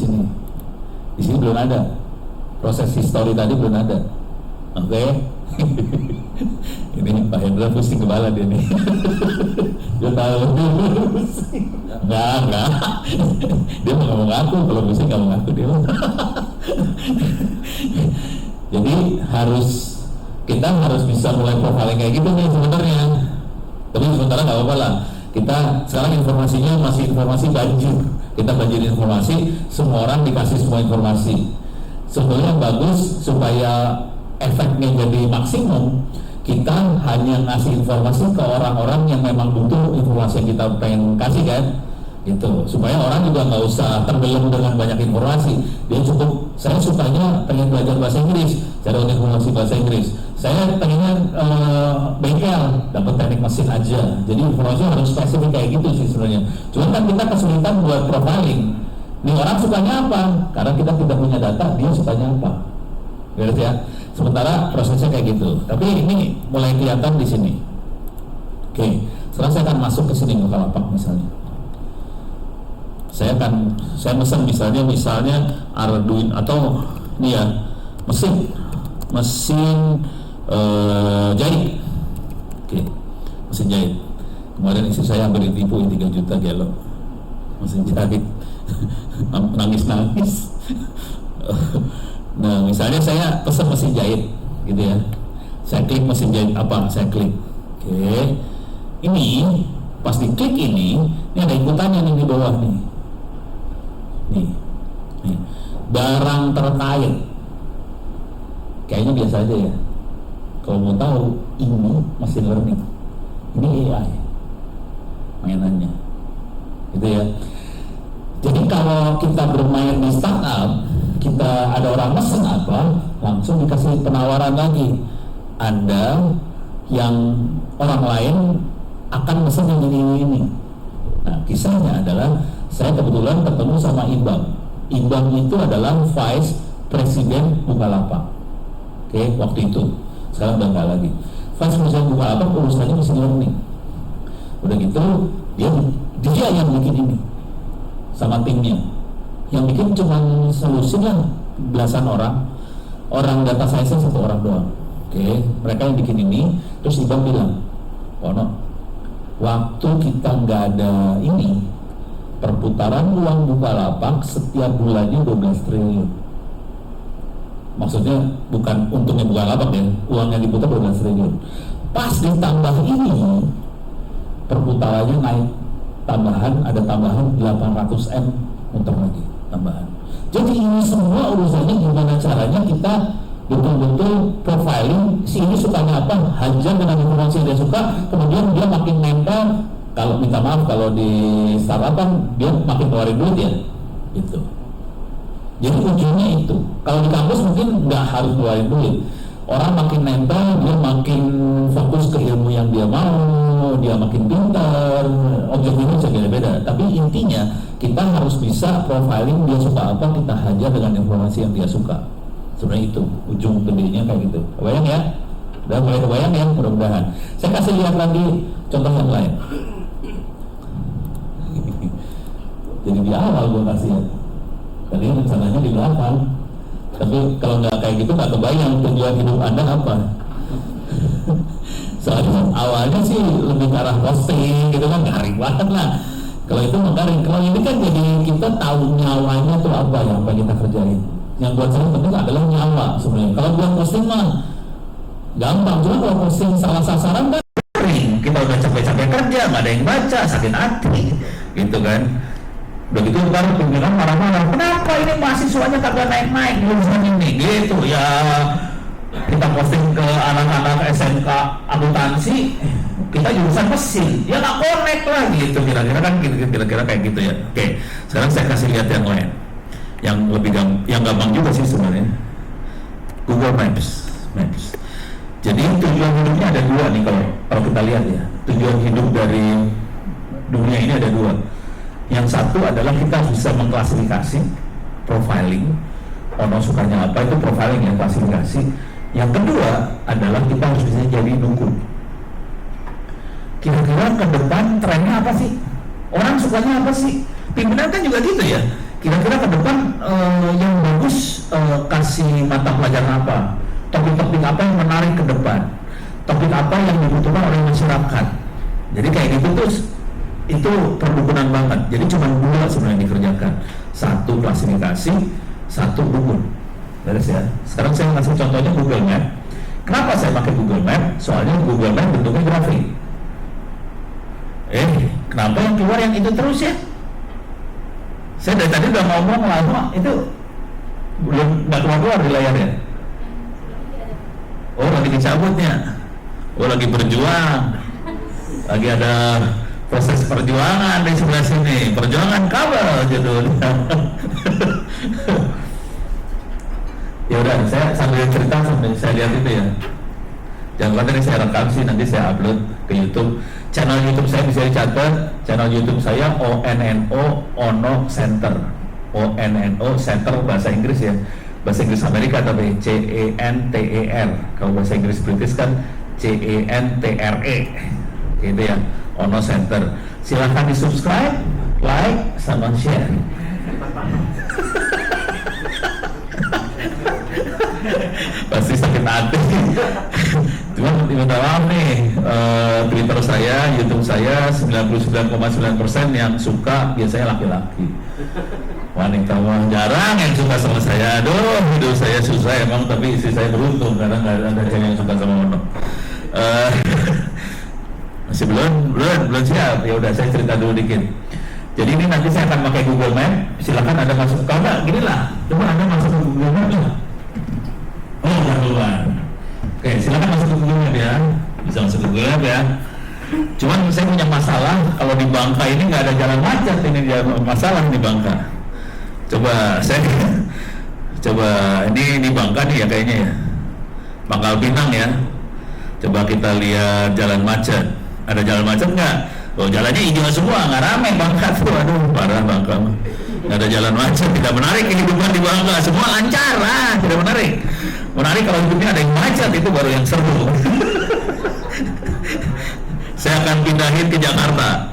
sini belum ada. Proses history tadi belum ada. Oke. Ini Pak Hendra pusing kepala dia nih. Dia tahu pusing. Enggak. Dia mau ngaku, kalau pusing nggak mau ngaku dia. Jadi kita harus bisa mulai profiling kayak gitu nih sebenarnya. Tapi sementara nggak apa-apa lah. Kita sekarang informasinya masih informasi banjir. Kita banjir informasi, semua orang dikasih semua informasi. Sebetulnya bagus supaya efeknya jadi maksimum. Kita hanya ngasih informasi ke orang-orang yang memang butuh informasi yang kita pengen kasih kan, gitu. Supaya orang juga nggak usah tenggelam dengan banyak informasi. Dia cukup, saya sukanya pengen belajar bahasa Inggris, cari informasi bahasa Inggris. Saya pengennya bengkel, dapat teknik mesin aja. Jadi informasi harus spesifik kayak gitu sih sebenarnya. Cuma kan kita kesulitan buat profiling. Nih orang sukanya apa? Karena kita tidak punya data, dia sukanya apa. Beres ya. Sementara prosesnya kayak gitu. Tapi ini mulai kelihatan di sini. Oke, sekarang saya akan masuk ke sini Bukalapak misalnya. Saya pesan misalnya Arduino atau ini ya mesin jahit. Oke, mesin jahit. Kemarin istri saya hampir ditipu 3 juta gelo mesin jahit. Nangis. Nah, misalnya saya pesan mesin jahit, gitu ya. Saya klik mesin jahit apa? Saya klik. Oke. Ini pas diklik ini ada ikutannya nih di bawah nih. Nih. Barang terkait. Kayaknya biasa aja ya. Kalau mau tahu, ini machine learning. Ini AI. Mainannya. Gitu ya. Jadi kalau kita bermain di startup, kita ada orang mesen apa, langsung dikasih penawaran lagi. Anda yang orang lain akan mesen yang ini. Nah, kisahnya adalah saya kebetulan ketemu sama Ibang. Ibang itu adalah Vice Presiden Bukalapak. Oke, waktu itu. Sekarang udah nggak lagi. Vice Presiden Bukalapak urusannya machine learning. Udah gitu, dia yang bikin ini sama timnya. Yang bikin cuma solusi lah belasan orang data science 1 orang doang. Oke, mereka yang bikin ini. Terus Ibang bilang, waktu kita nggak ada ini, perputaran uang Bukalapak setiap bulannya 12 triliun. Maksudnya bukan untungnya Bukalapak ya, uang yang diputar 12 triliun. Pas ditambah ini, perputarannya naik ada tambahan 800 M muter lagi tambahan. Jadi ini semua urusannya gimana caranya kita betul-betul profiling si ini sukanya apa, hajar dengan informasi yang dia suka, kemudian dia makin nempel. Kalau minta maaf, kalau di startup kan dia makin keluarin duit ya, gitu. Jadi ujungnya itu. Kalau di kampus mungkin nggak harus keluarin duit. orang makin nempel, dia makin fokus ke ilmu yang dia mau, dia makin pintar, objeknya bisa beda-beda. Tapi intinya kita harus bisa profiling dia suka apa, kita hajar dengan informasi yang dia suka. Sebenarnya itu ujung gedenya kayak gitu. Kebayang ya? Udah mulai kebayang ya? Mudah-mudahan. Saya kasih lihat lagi contoh yang lain. Jadi di awal gue kasih ya. Tadi rencananya di belakang. Tapi kalau nggak kayak gitu nggak kebayang tujuan hidup Anda apa. Soalnya awalnya sih lebih ke arah posting gitu kan, garing banget lah. Kalau itu garing. Kalau ini kan jadi kita tahu nyawanya tuh apa yang kita kerjain. Yang buat saya penting adalah nyawa sebenarnya. Kalau buat posting mah gampang, cuma kalau posting salah sasaran kan garing. Kita udah capek-capek kerja, nggak ada yang baca, sakit hati, gitu kan. Begitu ntar pimpinan marah-marah, kenapa ini mahasiswanya kagak naik-naik jurusan ini, gitu ya. Kita posting ke anak-anak SMK akuntansi, kita jurusan mesin, ya nggak connect lah gitu, kira-kira kan kira-kira kayak gitu ya. Oke, sekarang saya kasih lihat yang lain, yang lebih yang gampang juga sih sebenarnya. Google Maps. Jadi tujuan hidupnya ada dua nih kalau kita lihat ya. Tujuan hidup dari dunia ini ada dua. Yang satu adalah kita bisa mengklasifikasi, profiling, ono sukanya apa itu profiling ya, klasifikasi. Yang kedua adalah kita harus bisa jadi dukun. Kira-kira ke depan trennya apa sih? Orang sukanya apa sih? Pimpinan kan juga gitu ya. Kira-kira ke depan yang bagus kasih mata pelajaran apa? Topik-topik apa yang menarik ke depan? Topik apa yang dibutuhkan oleh masyarakat? Jadi kayak gitu terus. Itu perdukunan banget. Jadi cuma dua sebenarnya dikerjakan. Satu klasifikasi, satu dukun. Beres ya. Sekarang saya ngasih contohnya Google Map. Kenapa saya pakai Google Map? Soalnya Google Map bentuknya grafik. Kenapa yang keluar yang itu terus ya? Saya dari tadi udah ngomong lama, itu belum nggak keluar di layarnya. Oh, lagi dicabutnya. Oh, lagi berjuang. Lagi ada proses perjuangan di sebelah sini, perjuangan kabel judulnya. Ya udah, saya sambil cerita sambil saya lihat itu ya. Jangan lupa tadi saya rekam sih, nanti saya upload ke YouTube. Channel YouTube saya bisa dicatat. Channel YouTube saya ONNO Ono Center. ONNO Center bahasa Inggris ya. Bahasa Inggris Amerika tapi CENTER. Kalau bahasa Inggris British kan CENTRE. Gitu ya. Ono Center. Silahkan di subscribe, like, sama share. Pasti sakit hati. Cuma minta maaf nih, Twitter saya, YouTube saya 99,9% yang suka biasanya laki-laki. Wanita mah jarang yang suka sama saya. Aduh, hidup saya susah emang, tapi istri saya beruntung karena nggak ada cewek yang suka sama Ono. Masih belum siap. Ya udah, saya cerita dulu dikit. Jadi ini nanti saya akan pakai Google Map. Silakan Anda masuk. Kalau nggak, gini lah. Coba Anda masuk ke Google Map lah. Oh, udah keluar. Oke, silakan masuk ke Google Map ya. Bisa masuk ke Google Map ya. Cuman saya punya masalah. Kalau di Bangka ini nggak ada jalan macet. Ini dia masalah di Bangka. Coba ini di Bangka nih ya kayaknya ya. Pangkal Pinang ya. Coba kita lihat jalan macet. Ada jalan macet nggak? Oh, jalannya hijau semua, nggak ramai Bangka tuh. Aduh, parah Bangka. Nggak ada jalan macet, tidak menarik kehidupan di Bangka. Semua lancar lah, tidak menarik. Menarik kalau hidupnya ada yang macet, itu baru yang seru. Saya akan pindahin ke Jakarta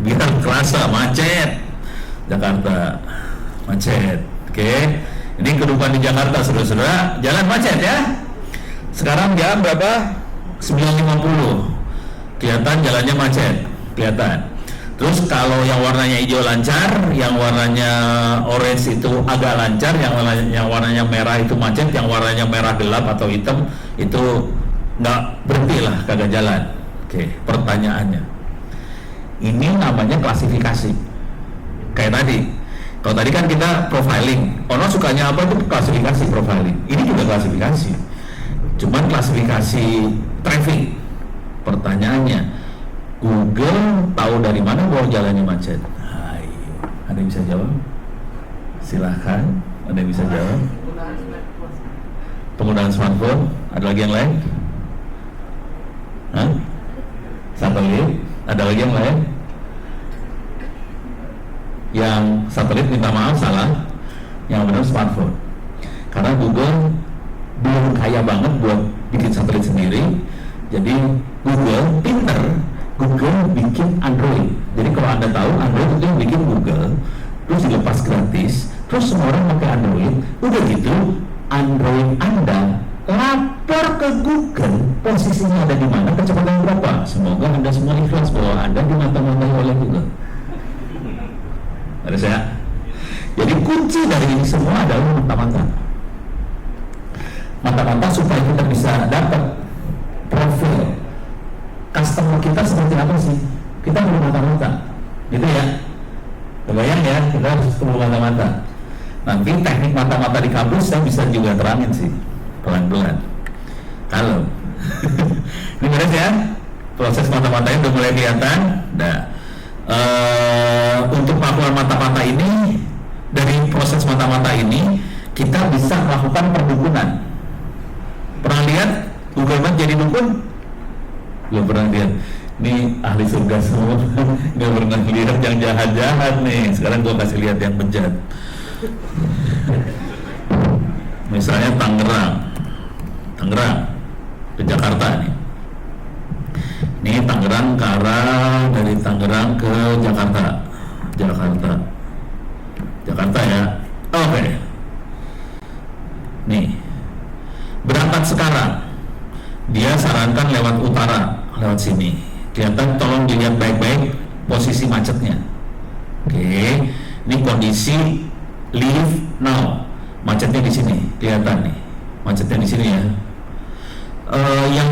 biar kerasa macet. Jakarta macet. Oke. Ini kehidupan di Jakarta, saudara-saudara. Jalan macet ya. Sekarang jam berapa? 9.50. Kelihatan jalannya macet, kelihatan. Terus kalau yang warnanya hijau lancar, yang warnanya orange itu agak lancar, yang warnanya merah itu macet, yang warnanya merah gelap atau hitam itu nggak berhenti lah, kagak jalan. Oke, pertanyaannya, ini namanya klasifikasi. Kayak tadi, kalau tadi kan kita profiling, orang sukanya apa itu klasifikasi profiling. Ini juga klasifikasi, cuman klasifikasi traffic. Pertanyaannya, Google tahu dari mana bahwa jalannya macet? Ayo, ada yang bisa jawab? Silahkan, ada yang bisa jawab? penggunaan smartphone. Ada lagi yang lain? Hah? Satelit. Ada lagi yang lain? Yang satelit minta maaf salah, yang benar smartphone. Karena Google belum kaya banget buat bikin satelit sendiri. Jadi Google pinter, Google bikin Android. Jadi kalau Anda tahu, Android itu yang bikin Google, terus dilepas gratis, terus semua orang pakai Android. Udah gitu, Android Anda lapor ke Google posisinya ada di mana, kecepatan berapa. Semoga Anda semua ikhlas bahwa Anda dimata-matai oleh Google. Ada saya. Jadi kunci dari ini semua adalah mata-mata. Mata-mata supaya kita bisa dapat profil customer kita seperti apa sih. Kita perlu mata-mata, gitu ya. Kebayang ya, kita harus perlu mata-mata. Nanti teknik mata-mata di kampus saya bisa juga terangin sih, pelan-pelan. Halo. Ini beres ya. Proses mata-matanya udah mulai kelihatan. Nah, untuk melakukan mata-mata ini, dari proses mata-mata ini kita bisa melakukan perdukunan. Pernah lihat Google Maps jadi dukun? Belum pernah lihat. Ini ahli surga semua. Nggak pernah lihat yang jahat-jahat nih. Sekarang gua kasih lihat yang bejat. Misalnya Tangerang ke Jakarta nih. Ini Tangerang ke arah dari Tangerang ke Jakarta ya. Oke. Nih, berangkat sekarang. Dia sarankan lewat utara, lewat sini. Kelihatan, tolong dilihat baik-baik posisi macetnya. Oke, ini kondisi leave now. Macetnya di sini, kelihatan nih. Macetnya di sini ya. Yang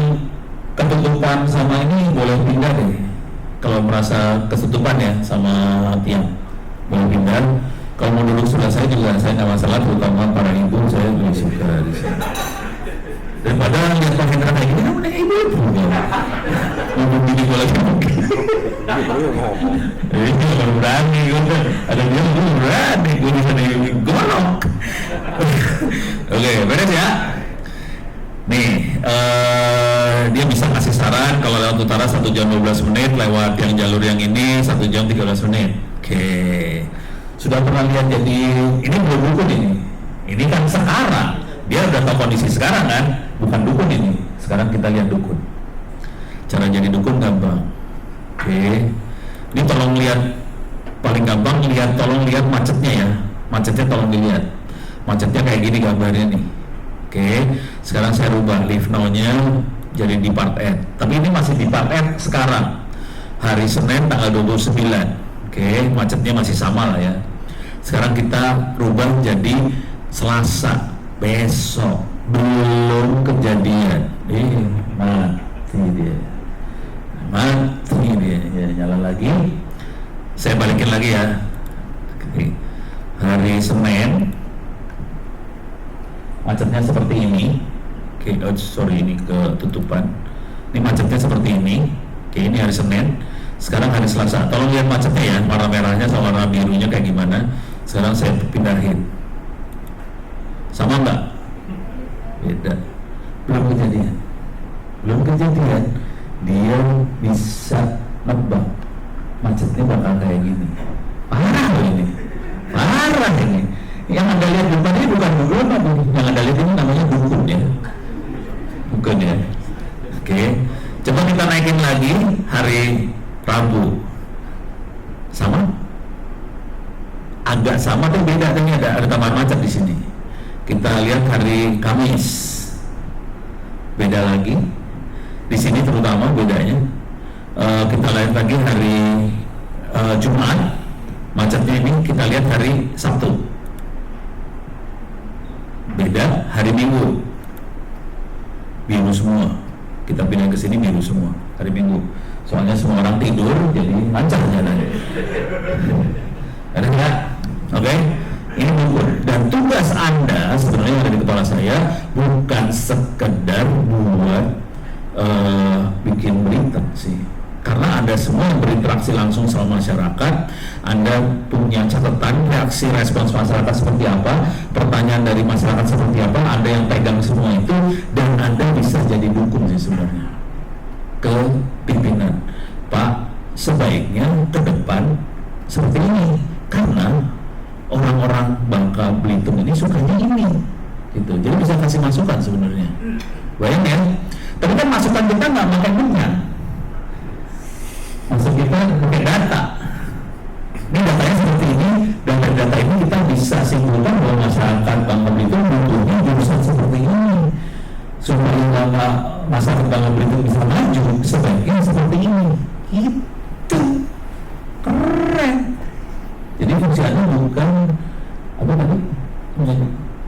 ketutupan sama ini boleh pindah deh. Kalau merasa ketutupan ya sama tiang, boleh pindah. Kalau mau duduk sebelah saya juga saya nggak masalah, terutama para ibu saya lebih suka di sini. Daripada lihat Pak Hendra kayak gini, namanya ibu-ibu. Ngomong gini gue lagi ngomong. Ini baru berani gue. Ada dia gue berani gue di sana golok. Oke, beres ya. Nih, dia bisa kasih saran kalau lewat utara 1 jam 12 menit, lewat yang jalur yang ini 1 jam 13 menit. Oke, sudah pernah lihat jadi ini belum dukun ini. Ini kan sekarang dia udah tahu kondisi sekarang kan, bukan dukun ini. Sekarang kita lihat dukun. Cara jadi dukun gampang. Oke, ini tolong lihat, paling gampang lihat, tolong lihat macetnya ya. Macetnya tolong dilihat. Macetnya kayak gini gambarnya nih. Oke, sekarang saya rubah leave now-nya jadi di part N. Tapi ini masih di part N sekarang. Hari Senin tanggal 29. Oke, macetnya masih sama lah ya. Sekarang kita rubah jadi Selasa, besok, belum kejadian. Mati dia. Ya, nyala lagi. Saya balikin lagi ya. Oke. Hari Senin macetnya seperti ini. Oke, sorry ini ketutupan. Ini macetnya seperti ini. Oke, ini hari Senin. Sekarang hari Selasa. Tolong lihat macetnya ya, warna merahnya sama warna birunya kayak gimana. Sekarang saya pindahin. Sama nggak? Beda. Belum kejadian. Dia bisa nebak macetnya bakal kayak gini. Parah ini. Yang Anda lihat depan ini bukan dukun, yang Anda lihat ini namanya dukun ya. Dukun ya. Oke. Coba kita naikin lagi hari Rabu. Sama? Agak sama tapi beda, ini ada tambahan macet di sini. Kita lihat hari Kamis. Beda lagi. Di sini terutama bedanya. Kita lihat lagi hari Jumat. Macetnya ini kita lihat hari Sabtu. Beda hari Minggu, biru semua. Kita pindah ke sini biru semua hari Minggu. Soalnya semua orang tidur, jadi lancar jalannya. Ada nggak? Oke, ini dukun. Dan tugas Anda sebenarnya ada di kepala saya bukan sekedar buat bikin berita sih, karena Anda semua yang berinteraksi langsung sama masyarakat, Anda punya catatan reaksi respons masyarakat seperti apa, pertanyaan dari masyarakat seperti apa, Anda yang pegang semua itu, dan Anda bisa jadi dukung sih sebenarnya ke pimpinan. Pak, sebaiknya ke depan seperti ini, karena orang-orang Bangka Belitung ini sukanya ini gitu. Jadi bisa kasih masukan sebenarnya. Bayang ya, tapi kan masukan kita nggak pakai benar, maksud kita pakai data. Ini datanya seperti ini, dan dari data ini kita bisa simpulkan bahwa masyarakat Bangka Belitung butuhnya jurusan seperti ini. Supaya masyarakat Bangka Belitung bisa maju, sebaiknya seperti ini. Itu keren. Jadi fungsi Anda bukan apa tadi?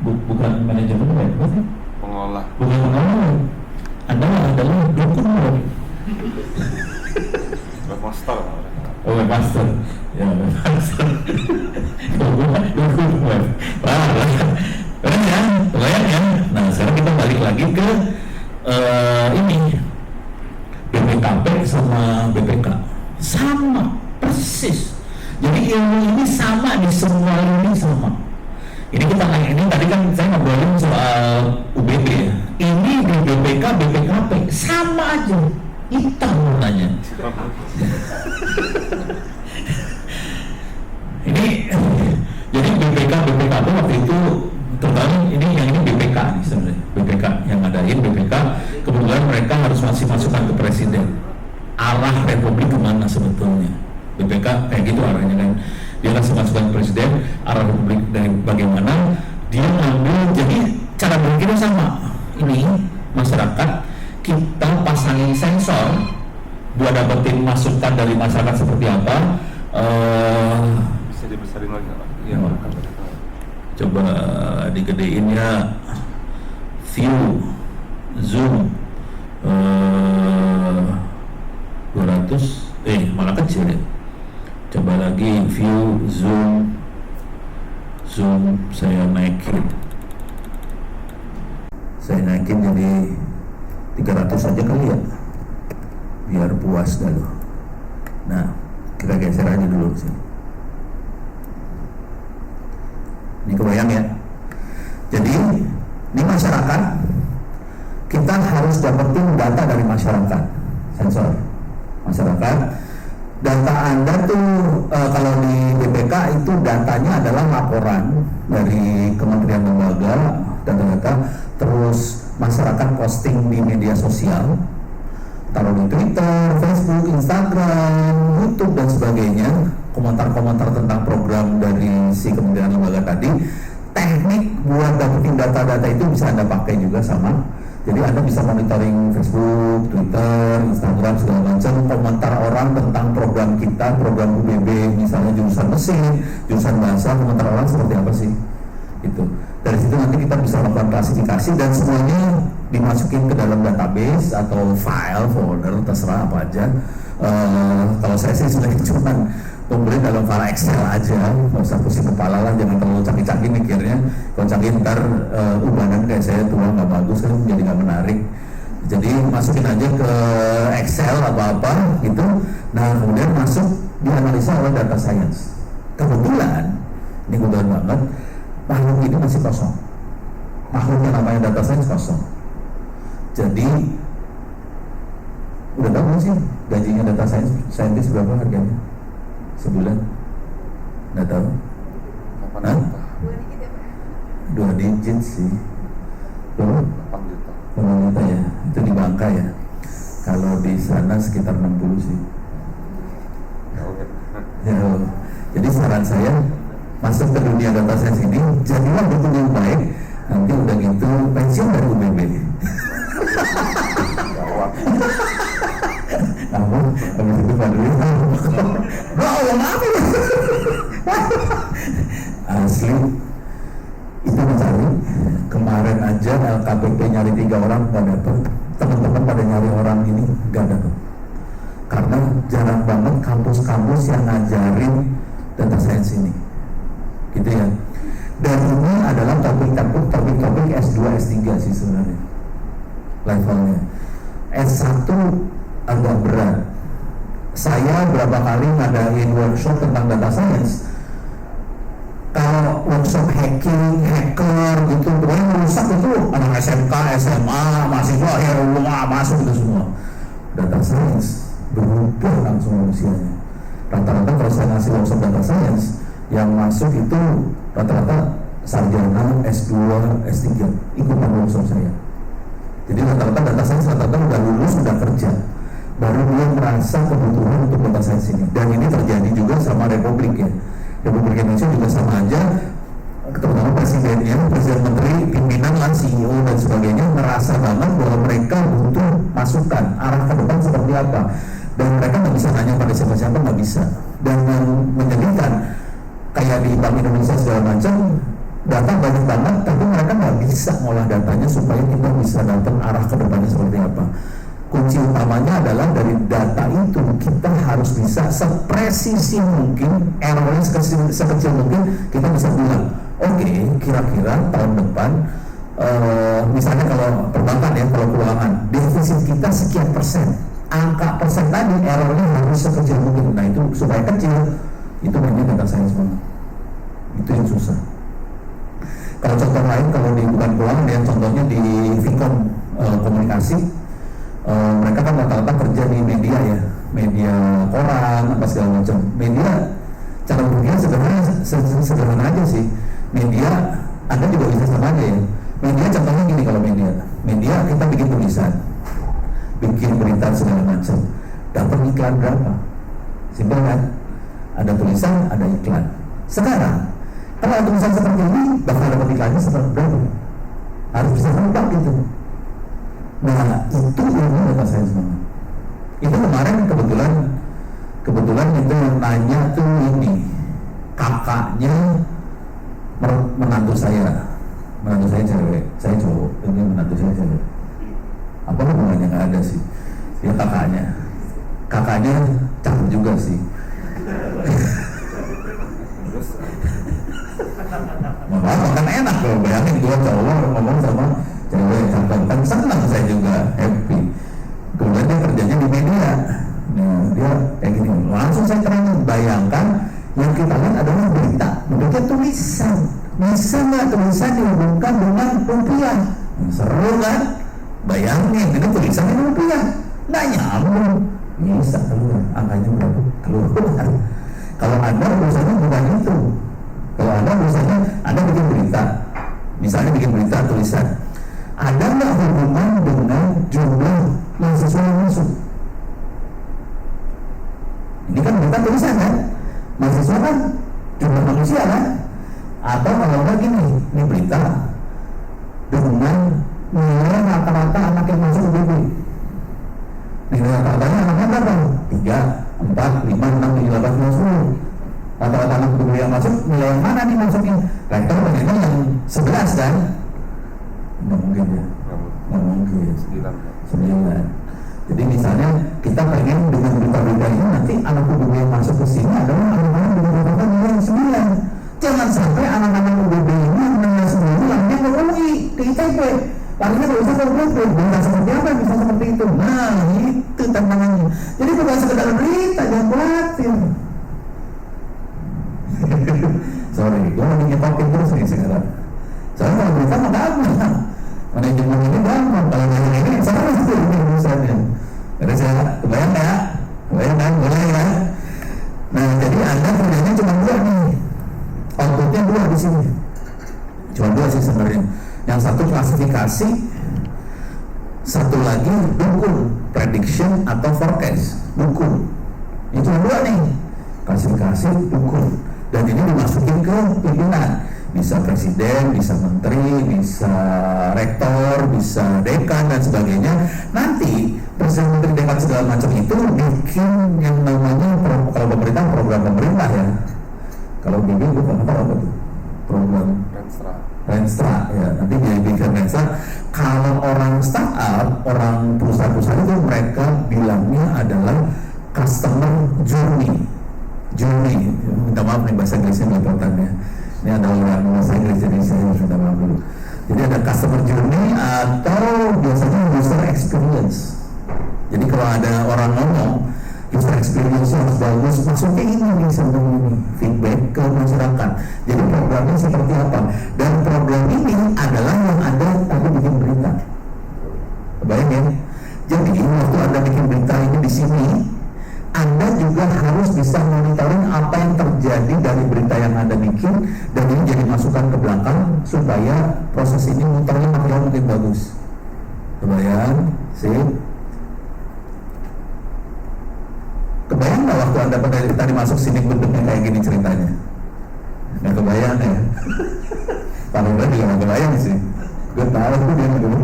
Bukan manajemen web, Pengolah. bukan pengelola. Anda adalah dukun web. Webmaster. Oh, webmaster. Ya, webmaster. Dukun web. Wah, keren ya, lumayan ya. Nah, sekarang kita balik lagi ke ini BPKP sama BPK sama persis. Jadi ilmu ini sama di semua ini sama. Ini kita ini tadi kan saya ngobrolin soal UBB ya. Ini di BPK, BPKP sama aja, hitam warnanya. Ini jadi BPK, BPKP waktu itu terutama ini yang ini BPK nih sebenarnya. BPK yang ngadain BPK, kebetulan mereka harus masih masukkan ke presiden arah Republik kemana sebetulnya. BPK kayak gitu arahnya kan, dia kasih masukan presiden arah Republik dari bagaimana dia ngambil. Jadi cara berpikirnya sama. Ini masyarakat kita pasangin sensor buat dapetin masukan dari masyarakat seperti apa. Bisa dibesarin lagi nggak Pak? Iya. Coba digedein ya, view zoom 200 malah kecil ya. Coba lagi view zoom saya naikin jadi 300 aja kali ya, biar puas dulu. Nah, kita geser aja dulu sih. Ini kebayang ya. Jadi ini masyarakat, kita harus dapetin data dari masyarakat, sensor masyarakat. Data Anda tuh kalau di BPK itu datanya adalah laporan dari kementerian lembaga, data-data, terus masyarakat posting di media sosial, taruh di Twitter, Facebook, Instagram, YouTube dan sebagainya, komentar-komentar tentang program dari si kementerian lembaga tadi. Teknik buat dapetin data-data itu bisa Anda pakai juga sama. Jadi Anda bisa monitoring Facebook, Twitter, Instagram, segala macam, komentar orang tentang program kita, program UBB, misalnya jurusan mesin, jurusan bahasa, komentar orang seperti apa sih? Itu. Dari situ nanti kita bisa melakukan klasifikasi dan semuanya dimasukin ke dalam database atau file, folder, terserah apa aja. Kalau saya sih sebenarnya cuma kumpulin dalam file Excel aja, nggak usah pusing kepala lah, jangan terlalu canggih-canggih mikirnya. Kalau canggih ntar ubanan kayak saya tua nggak bagus kan, jadi nggak menarik. Jadi masukin aja ke Excel apa-apa gitu. Nah kemudian masuk dianalisa oleh data science. Kebetulan, ini kebetulan banget, makhluk ini masih kosong. Makhluknya namanya data science kosong. Jadi udah tahu nggak sih gajinya data scientist berapa harganya sebulan? Nggak tahu? Hah? 2 digit sih. 8 juta ya. Itu di Bangka ya. Kalau di sana sekitar 60 sih. Ya, jadi saran saya masuk ke dunia data science ini, jadilah betul yang baik. Nanti udah gitu pensiun dari UBB. Namun habis itu Pak Dwi apa asli itu mencari. Kemarin aja LKPP nyari 3 orang nggak dapet, teman-teman pada nyari orang ini nggak dapet, karena jarang banget kampus-kampus yang ngajarin data science ini gitu ya. Dan ini adalah topik S2, S3 sih sebenarnya levelnya. S1 agak berat, saya berapa kali ngadain workshop tentang data science. Kalau workshop hacking, hacker gitu, pokoknya merusak itu anak SMK, SMA, mahasiswa, masuk itu semua. Data science berubah langsung manusianya. Rata-rata kalau saya ngasih workshop data science, yang masuk itu rata-rata sarjana, S2, S3 ikutan workshop saya. Jadi rata-rata data science rata-rata udah lulus, udah kerja, baru dia merasa kebutuhan untuk data science ini. Dan ini terjadi juga sama Republik ya. Republik Indonesia juga sama aja, terutama presidennya, presiden menteri, pimpinan lah, CEO dan sebagainya merasa banget bahwa mereka butuh masukan arah ke depan seperti apa. Dan mereka nggak bisa nanya pada siapa-siapa, nggak bisa. Dan yang menyedihkan, kayak di Bank Indonesia segala macam, data banyak banget, tapi mereka nggak bisa ngolah datanya supaya kita bisa dapat arah ke depannya seperti apa. Kunci utamanya adalah dari data itu kita harus bisa sepresisi mungkin, errornya sekecil mungkin, kita bisa bilang, oke, kira-kira tahun depan, misalnya kalau perbankan ya, kalau keuangan, defisit kita sekian persen, angka persen tadi errornya harus sekecil mungkin. Nah itu supaya kecil, itu memang data science banget. Itu yang susah. Kalau contoh lain, kalau di bukan keuangan ya, contohnya di Vcom komunikasi, mereka kan rata-rata kerja di media ya, media koran apa segala macam. Media cara berpikir sederhana aja sih. Media Anda juga bisa sama aja ya. Media contohnya gini, kalau media kita bikin tulisan, bikin berita segala macam, dapat iklan berapa? Simpel kan? Ada tulisan, ada iklan. Sekarang kalau ada tulisan seperti ini, bakal dapat iklannya seperti berapa? Harus bisa nebak gitu. Nah itu ilmu data science banget. Itu kemarin kebetulan itu yang nanya tuh ini kakaknya menantu saya cewek, saya cowok, ini menantu saya cewek. Apa hubungannya? Nggak ada sih. Dia kakaknya cakep juga sih. Apa kan enak kalau bayangin gua cowok ngomong sama cewek cakep, kan senang saya juga, happy. Kemudian dia kerjanya di media. Nah dia kayak gini, langsung saya terangin, bayangkan yang kita lihat adalah berita tulisan. Bisa nggak tulisan dihubungkan dengan rupiah? Seru kan? Bayangin, ini tulisannya rupiah, nggak nyambung. Bisa keluar, angkanya berapa? Keluar. Kalau Anda urusannya bukan itu. Kalau Anda urusannya, Anda bikin berita, misalnya bikin berita tulisan, ada nggak hubungan dengan jumlah mahasiswa yang masuk? Ini kan berita tulisan kan? Mahasiswa kan jumlah manusia kan? Atau kalau nggak gini, ini berita dengan nilai rata-rata anak yang masuk UBB. Nilai rata-ratanya anaknya berapa? 3, 4, 5, 6, 7, 8, 10. Rata-rata anak UBB yang masuk, nilai yang mana nih masuknya? Rektor pengennya yang 11 kan? Nggak mungkin ya? Nggak mungkin. 9. Jadi misalnya kita pengen dengan berita-berita ini nanti anak UBB yang masuk ke sini adalah anak-anak dengan rata-rata nilai yang 9. Jangan sampai anak-anak UBB ini menilai sendiri larinya ke UI, ke ITB, larinya ke Ustaz UBB, bisa seperti apa, bisa seperti itu. Nah itu tantangannya. Jadi bukan sekedar berita, jangan khawatir. Sorry, gue lagi nyetokin terus nih sekarang. Soalnya kalau berita mah gampang, manajemen ini gampang, kalau yang ini salah itu ini urusannya. Jadi saya kebayang ya, boleh ya. Nah jadi Anda kerjanya cuma 2 nih. Outputnya 2 di sini, cuma 2 sih sebenarnya. Yang satu klasifikasi, satu lagi dukun, prediction atau forecast, dukun. Ini cuma 2 nih, klasifikasi, dukun. Dan ini dimasukin ke pimpinan, bisa presiden, bisa menteri, bisa rektor, bisa dekan dan sebagainya. Nanti presiden, menteri, dekan segala macam itu bikin yang namanya kalau pemerintah program pemerintah ya. Kalau BB gue nggak tahu apa tuh program Renstra ya, nanti jadi bikin Renstra. Kalau orang startup, orang perusahaan-perusahaan itu mereka bilangnya adalah customer journey. Minta maaf nih bahasa Inggrisnya belepotannya. Ini ada orang bahasa Inggris jadi saya harus minta maaf dulu. Jadi ada customer journey atau biasanya user experience. Jadi kalau ada orang ngomong user experience harus bagus, maksudnya ini nih sebenarnya nih, feedback ke masyarakat. Jadi programnya seperti apa? Dan program ini adalah yang Anda tadi bikin berita. Kebayang ya? Jadi waktu Anda bikin berita ini di sini, Anda juga harus bisa monitoring apa yang terjadi dari berita yang Anda bikin, dan ini jadi masukan ke belakang supaya proses ini muternya makin bagus. Kebayang? Sip. Kebayang nggak waktu Anda pada tadi masuk sini bentuknya kayak gini ceritanya? Nggak kebayang ya? Kalau udah juga nggak kebayang sih. Gue tahu tuh dia dulu.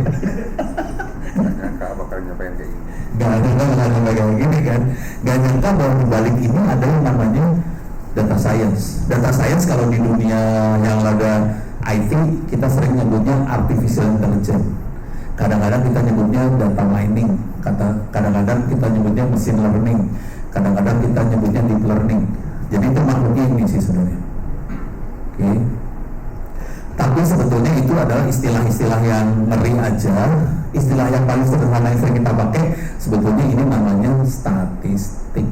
Nggak nyangka bakal nyampein kayak gini. Nggak nyangka kayak gini kan? Nggak nyangka bahwa dibalik ini ada yang namanya data science. Data science kalau di dunia yang ada IT kita sering nyebutnya artificial intelligence. Kadang-kadang kita nyebutnya data mining. Kadang-kadang kita nyebutnya machine learning. Kadang-kadang kita nyebutnya deep learning. Jadi itu makhluknya ini sih sebenarnya. Oke. Tapi sebetulnya itu adalah istilah-istilah yang ngeri aja. Istilah yang paling sederhana yang sering kita pakai sebetulnya ini namanya statistik.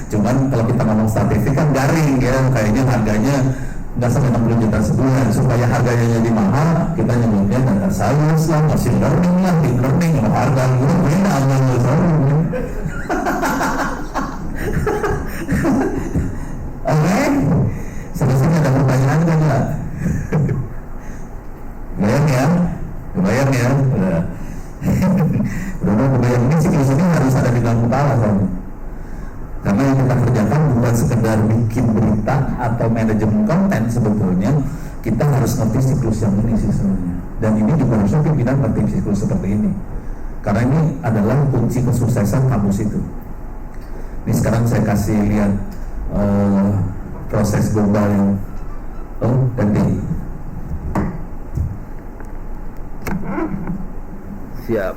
Cuman kalau kita ngomong statistik kan garing ya, kayaknya harganya nggak sampai 60 juta sebulan. Supaya harganya jadi mahal, kita nyebutnya data science lah, machine learning lah, deep learning. Harga itu beda sama Oke, selesai. Ada pertanyaan kan ya? Kebayang ya? Kebayang ya? Udah kebayang ini siklus ini harus ada di dalam kepala soalnya. Karena yang kita kerjakan bukan sekedar bikin berita atau manajemen konten, sebetulnya kita harus ngerti siklus yang ini sih sebenarnya. Dan ini juga harusnya pimpinan ngerti siklus seperti ini. Karena ini adalah kunci kesuksesan kampus itu. Ini sekarang saya kasih lihat proses global yang tadi. Siap.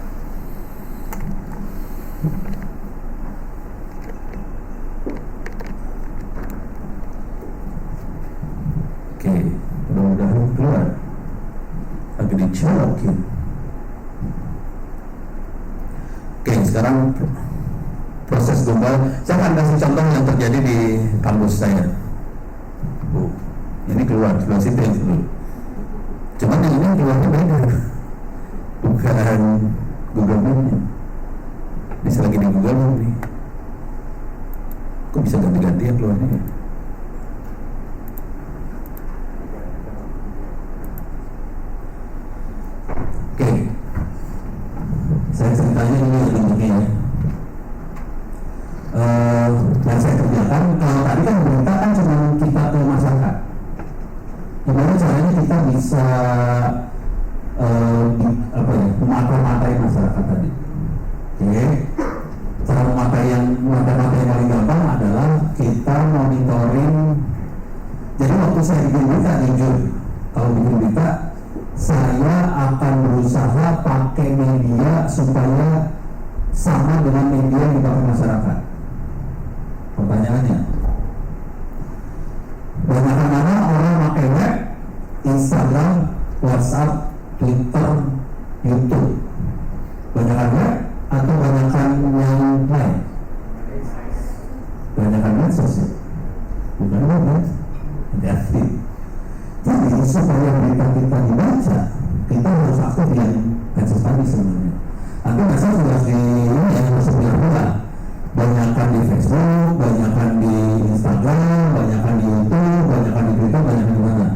Oke, mudah-mudahan keluar. Agak dicolokin. Oke, sekarang proses global. Saya akan kasih contoh yang terjadi di kampus saya. Ini keluar, sebelah situ yang dulu. Cuman yang ini keluarnya beda. Bukan Google Meet-nya. Bisa lagi di Google Meet nih. Kok bisa ganti-ganti ya keluarnya? Oke. Saya ceritanya ini bentuknya ya. Yang saya kerjakan, kalau tadi kan berita kan cuma kita ke masyarakat. Gimana caranya kita bisa memata-matai masyarakat tadi? Oke. Cara mematai yang paling gampang adalah kita monitoring. Jadi waktu saya bikin berita, jujur, kalau bikin berita saya akan berusaha pakai media supaya sama dengan media yang dipakai masyarakat. Pertanyaannya, banyakkan mana orang pakai web, Instagram, WhatsApp, Twitter, YouTube? Banyakkan web atau banyakkan yang lain? Banyakkan medsos ya? Bukan web ya? Hati-hati. Jadi supaya berita kita dibaca, kita harus aktif di medsos tadi sebenarnya. Nanti medsos harus di ini ya, harus benar-benar. Banyakkan di Facebook, banyakkan di Instagram, banyakkan di YouTube, banyakkan di Twitter, banyakkan di mana.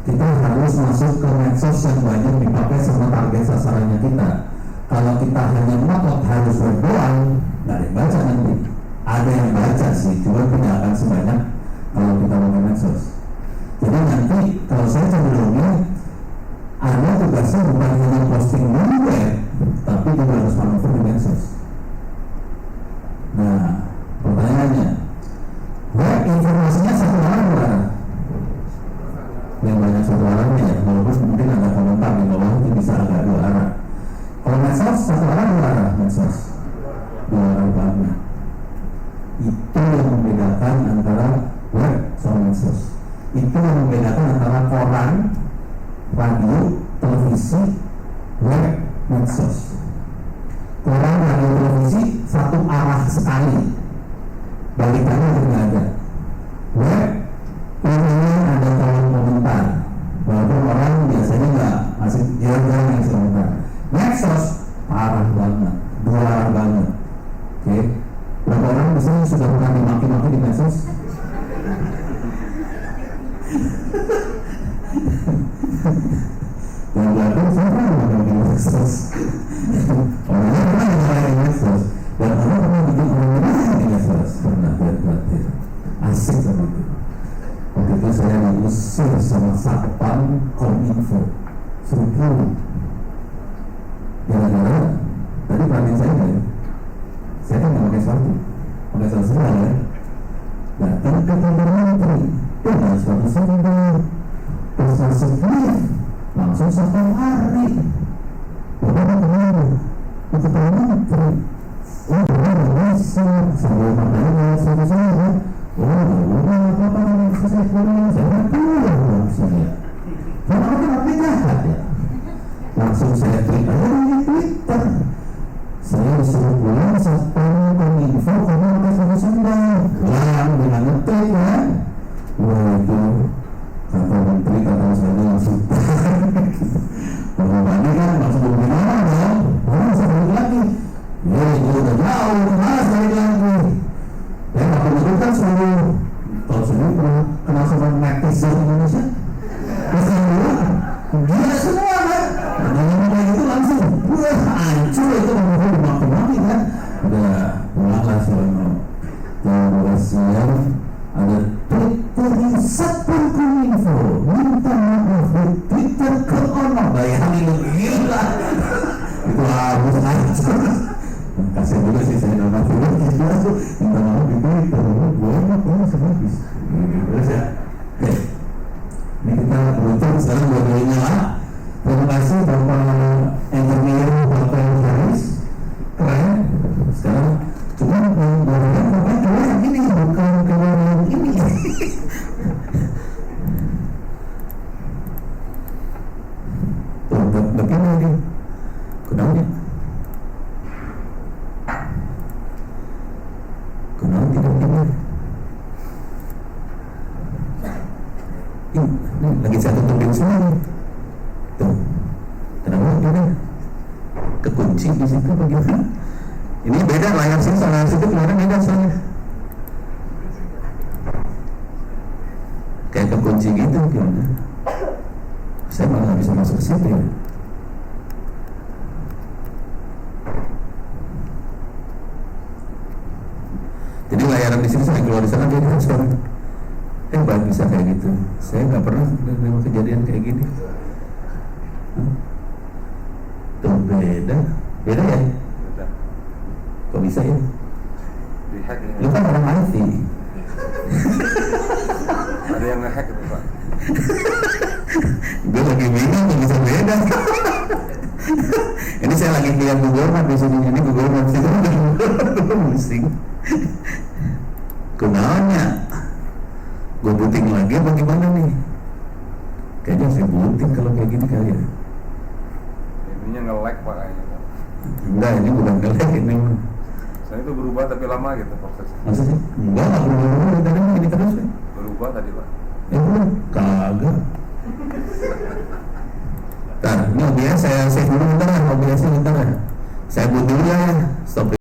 Kita harus masuk ke medsos yang banyak dipakai sama target sasarannya kita. Kalau kita hanya ngotot harus web doang, nggak ada yang baca nanti. Ada yang baca sih, cuma tidak akan sebanyak kalau kita pakai medsos. Jadi nanti kalau saya cenderungnya ada tugasnya bukan hanya posting di web, tapi juga harus manuver di medsos. Nah, pertanyaannya, web informasinya satu arah berapa? Yang banyak satu arahnya ya, walaupun mungkin ada komentar di bawah itu bisa agak dua arah. Kalau medsos satu arah dua arah medsos, dua arah banget. Itu yang membedakan antara web sama medsos. Itu yang membedakan antara koran, radio, televisi, web, medsos. koran radio televisi satu arah sekali, balikannya itu nggak ada. Web ini ada kolom komentar, walaupun orang biasanya nggak masih jarang yang komentar. Medsos parah banget, dua arah banget. Oke, berapa orang di sini sudah pernah dimaki-maki di medsos? Yang belakang saya pernah dimaki di medsos. Orangnya pernah dimaki di medsos, dan orang pernah bikin orang lain di medsos. Pernah berarti asik sama itu. Waktu itu saya diusir sama satpam Kominfo, suruh pulang. Gara-gara tadi perhatian saya nggak ya? Saya kan nggak pakai sepatu, pakai sandal ya. Datang ke kantor menteri dengan sepatu sandal, persensitif, langsung 1 hari. Bapak kemana? Ke kantor menteri. Oh, bisa sambil makanya sepatu saya. Oh, apa saya pulang? Saya nggak pulang saya. Bapak kan jahat ya. Langsung saya tweet aja di Twitter. Saya disuruh pulang satpam Kominfo karena pakai sepatu sandal. Yang dengan ngetik kan. Wah itu kata menteri kata saya langsung. Pengumumannya kan langsung gimana dong? Orang saya balik lagi. Ya itu udah jauh, mas balik lagi. Ya waktu itu kan seluruh tahun sebelum pernah kenal sama netizen Indonesia. Pesan dulu, gila semua kan. Ngomong itu langsung, wah hancur itu ngomong dimaki-maki kan. Udah pulanglah selama jam 12 siang ada tweet dari satpam Kominfo minta maaf di Twitter ke ono. Bayangin lu gila. Itu harus hancur. Kasih dulu sih saya nama film gitu, minta maaf di Twitter. Gue ini sebabis. Terus ya. Oke. Ini kita beruntung sekarang dua-duanya lah. Terima kasih Bapak Engineer Bapak Haris, keren. Sekarang cuma yang Bapak keluar yang ini, bukan keluar yang ini. Tuh, begini lagi. Kenapa? Kenapa tidak benar? Ini lagi saya tutupin semua. Tuh, kenapa begini? Kekunci di situ bagaimana? Ini beda layar sini sama layar situ kemarin beda soalnya. Kayak kekunci gitu gimana? Saya malah nggak bisa masuk ke situ ya. Jadi layaran di sini sampai keluar di sana beda sekarang. Baik bisa kayak gitu. Saya nggak pernah memang kejadian kayak gini. Tuh beda ya? Beda. Kok bisa ya? Di-hack ya. Lu kan orang IT. Ada yang nge-hack itu Pak. Gue lagi bingung kok bisa beda. Ini saya lagi lihat Google Map di sini. Ini Google Map itu udah pusing. Kenalnya gue booting lagi apa gimana nih? Kayaknya saya booting kalau kayak gini kali ya. Ininya nge-lag Pak kayaknya Pak. Enggak, ini bukan nge-lag ini. Soalnya itu berubah tapi lama gitu prosesnya. Maksudnya? Enggak berubah, tadi ini terus kan? Berubah tadi Pak. Belum, kagak.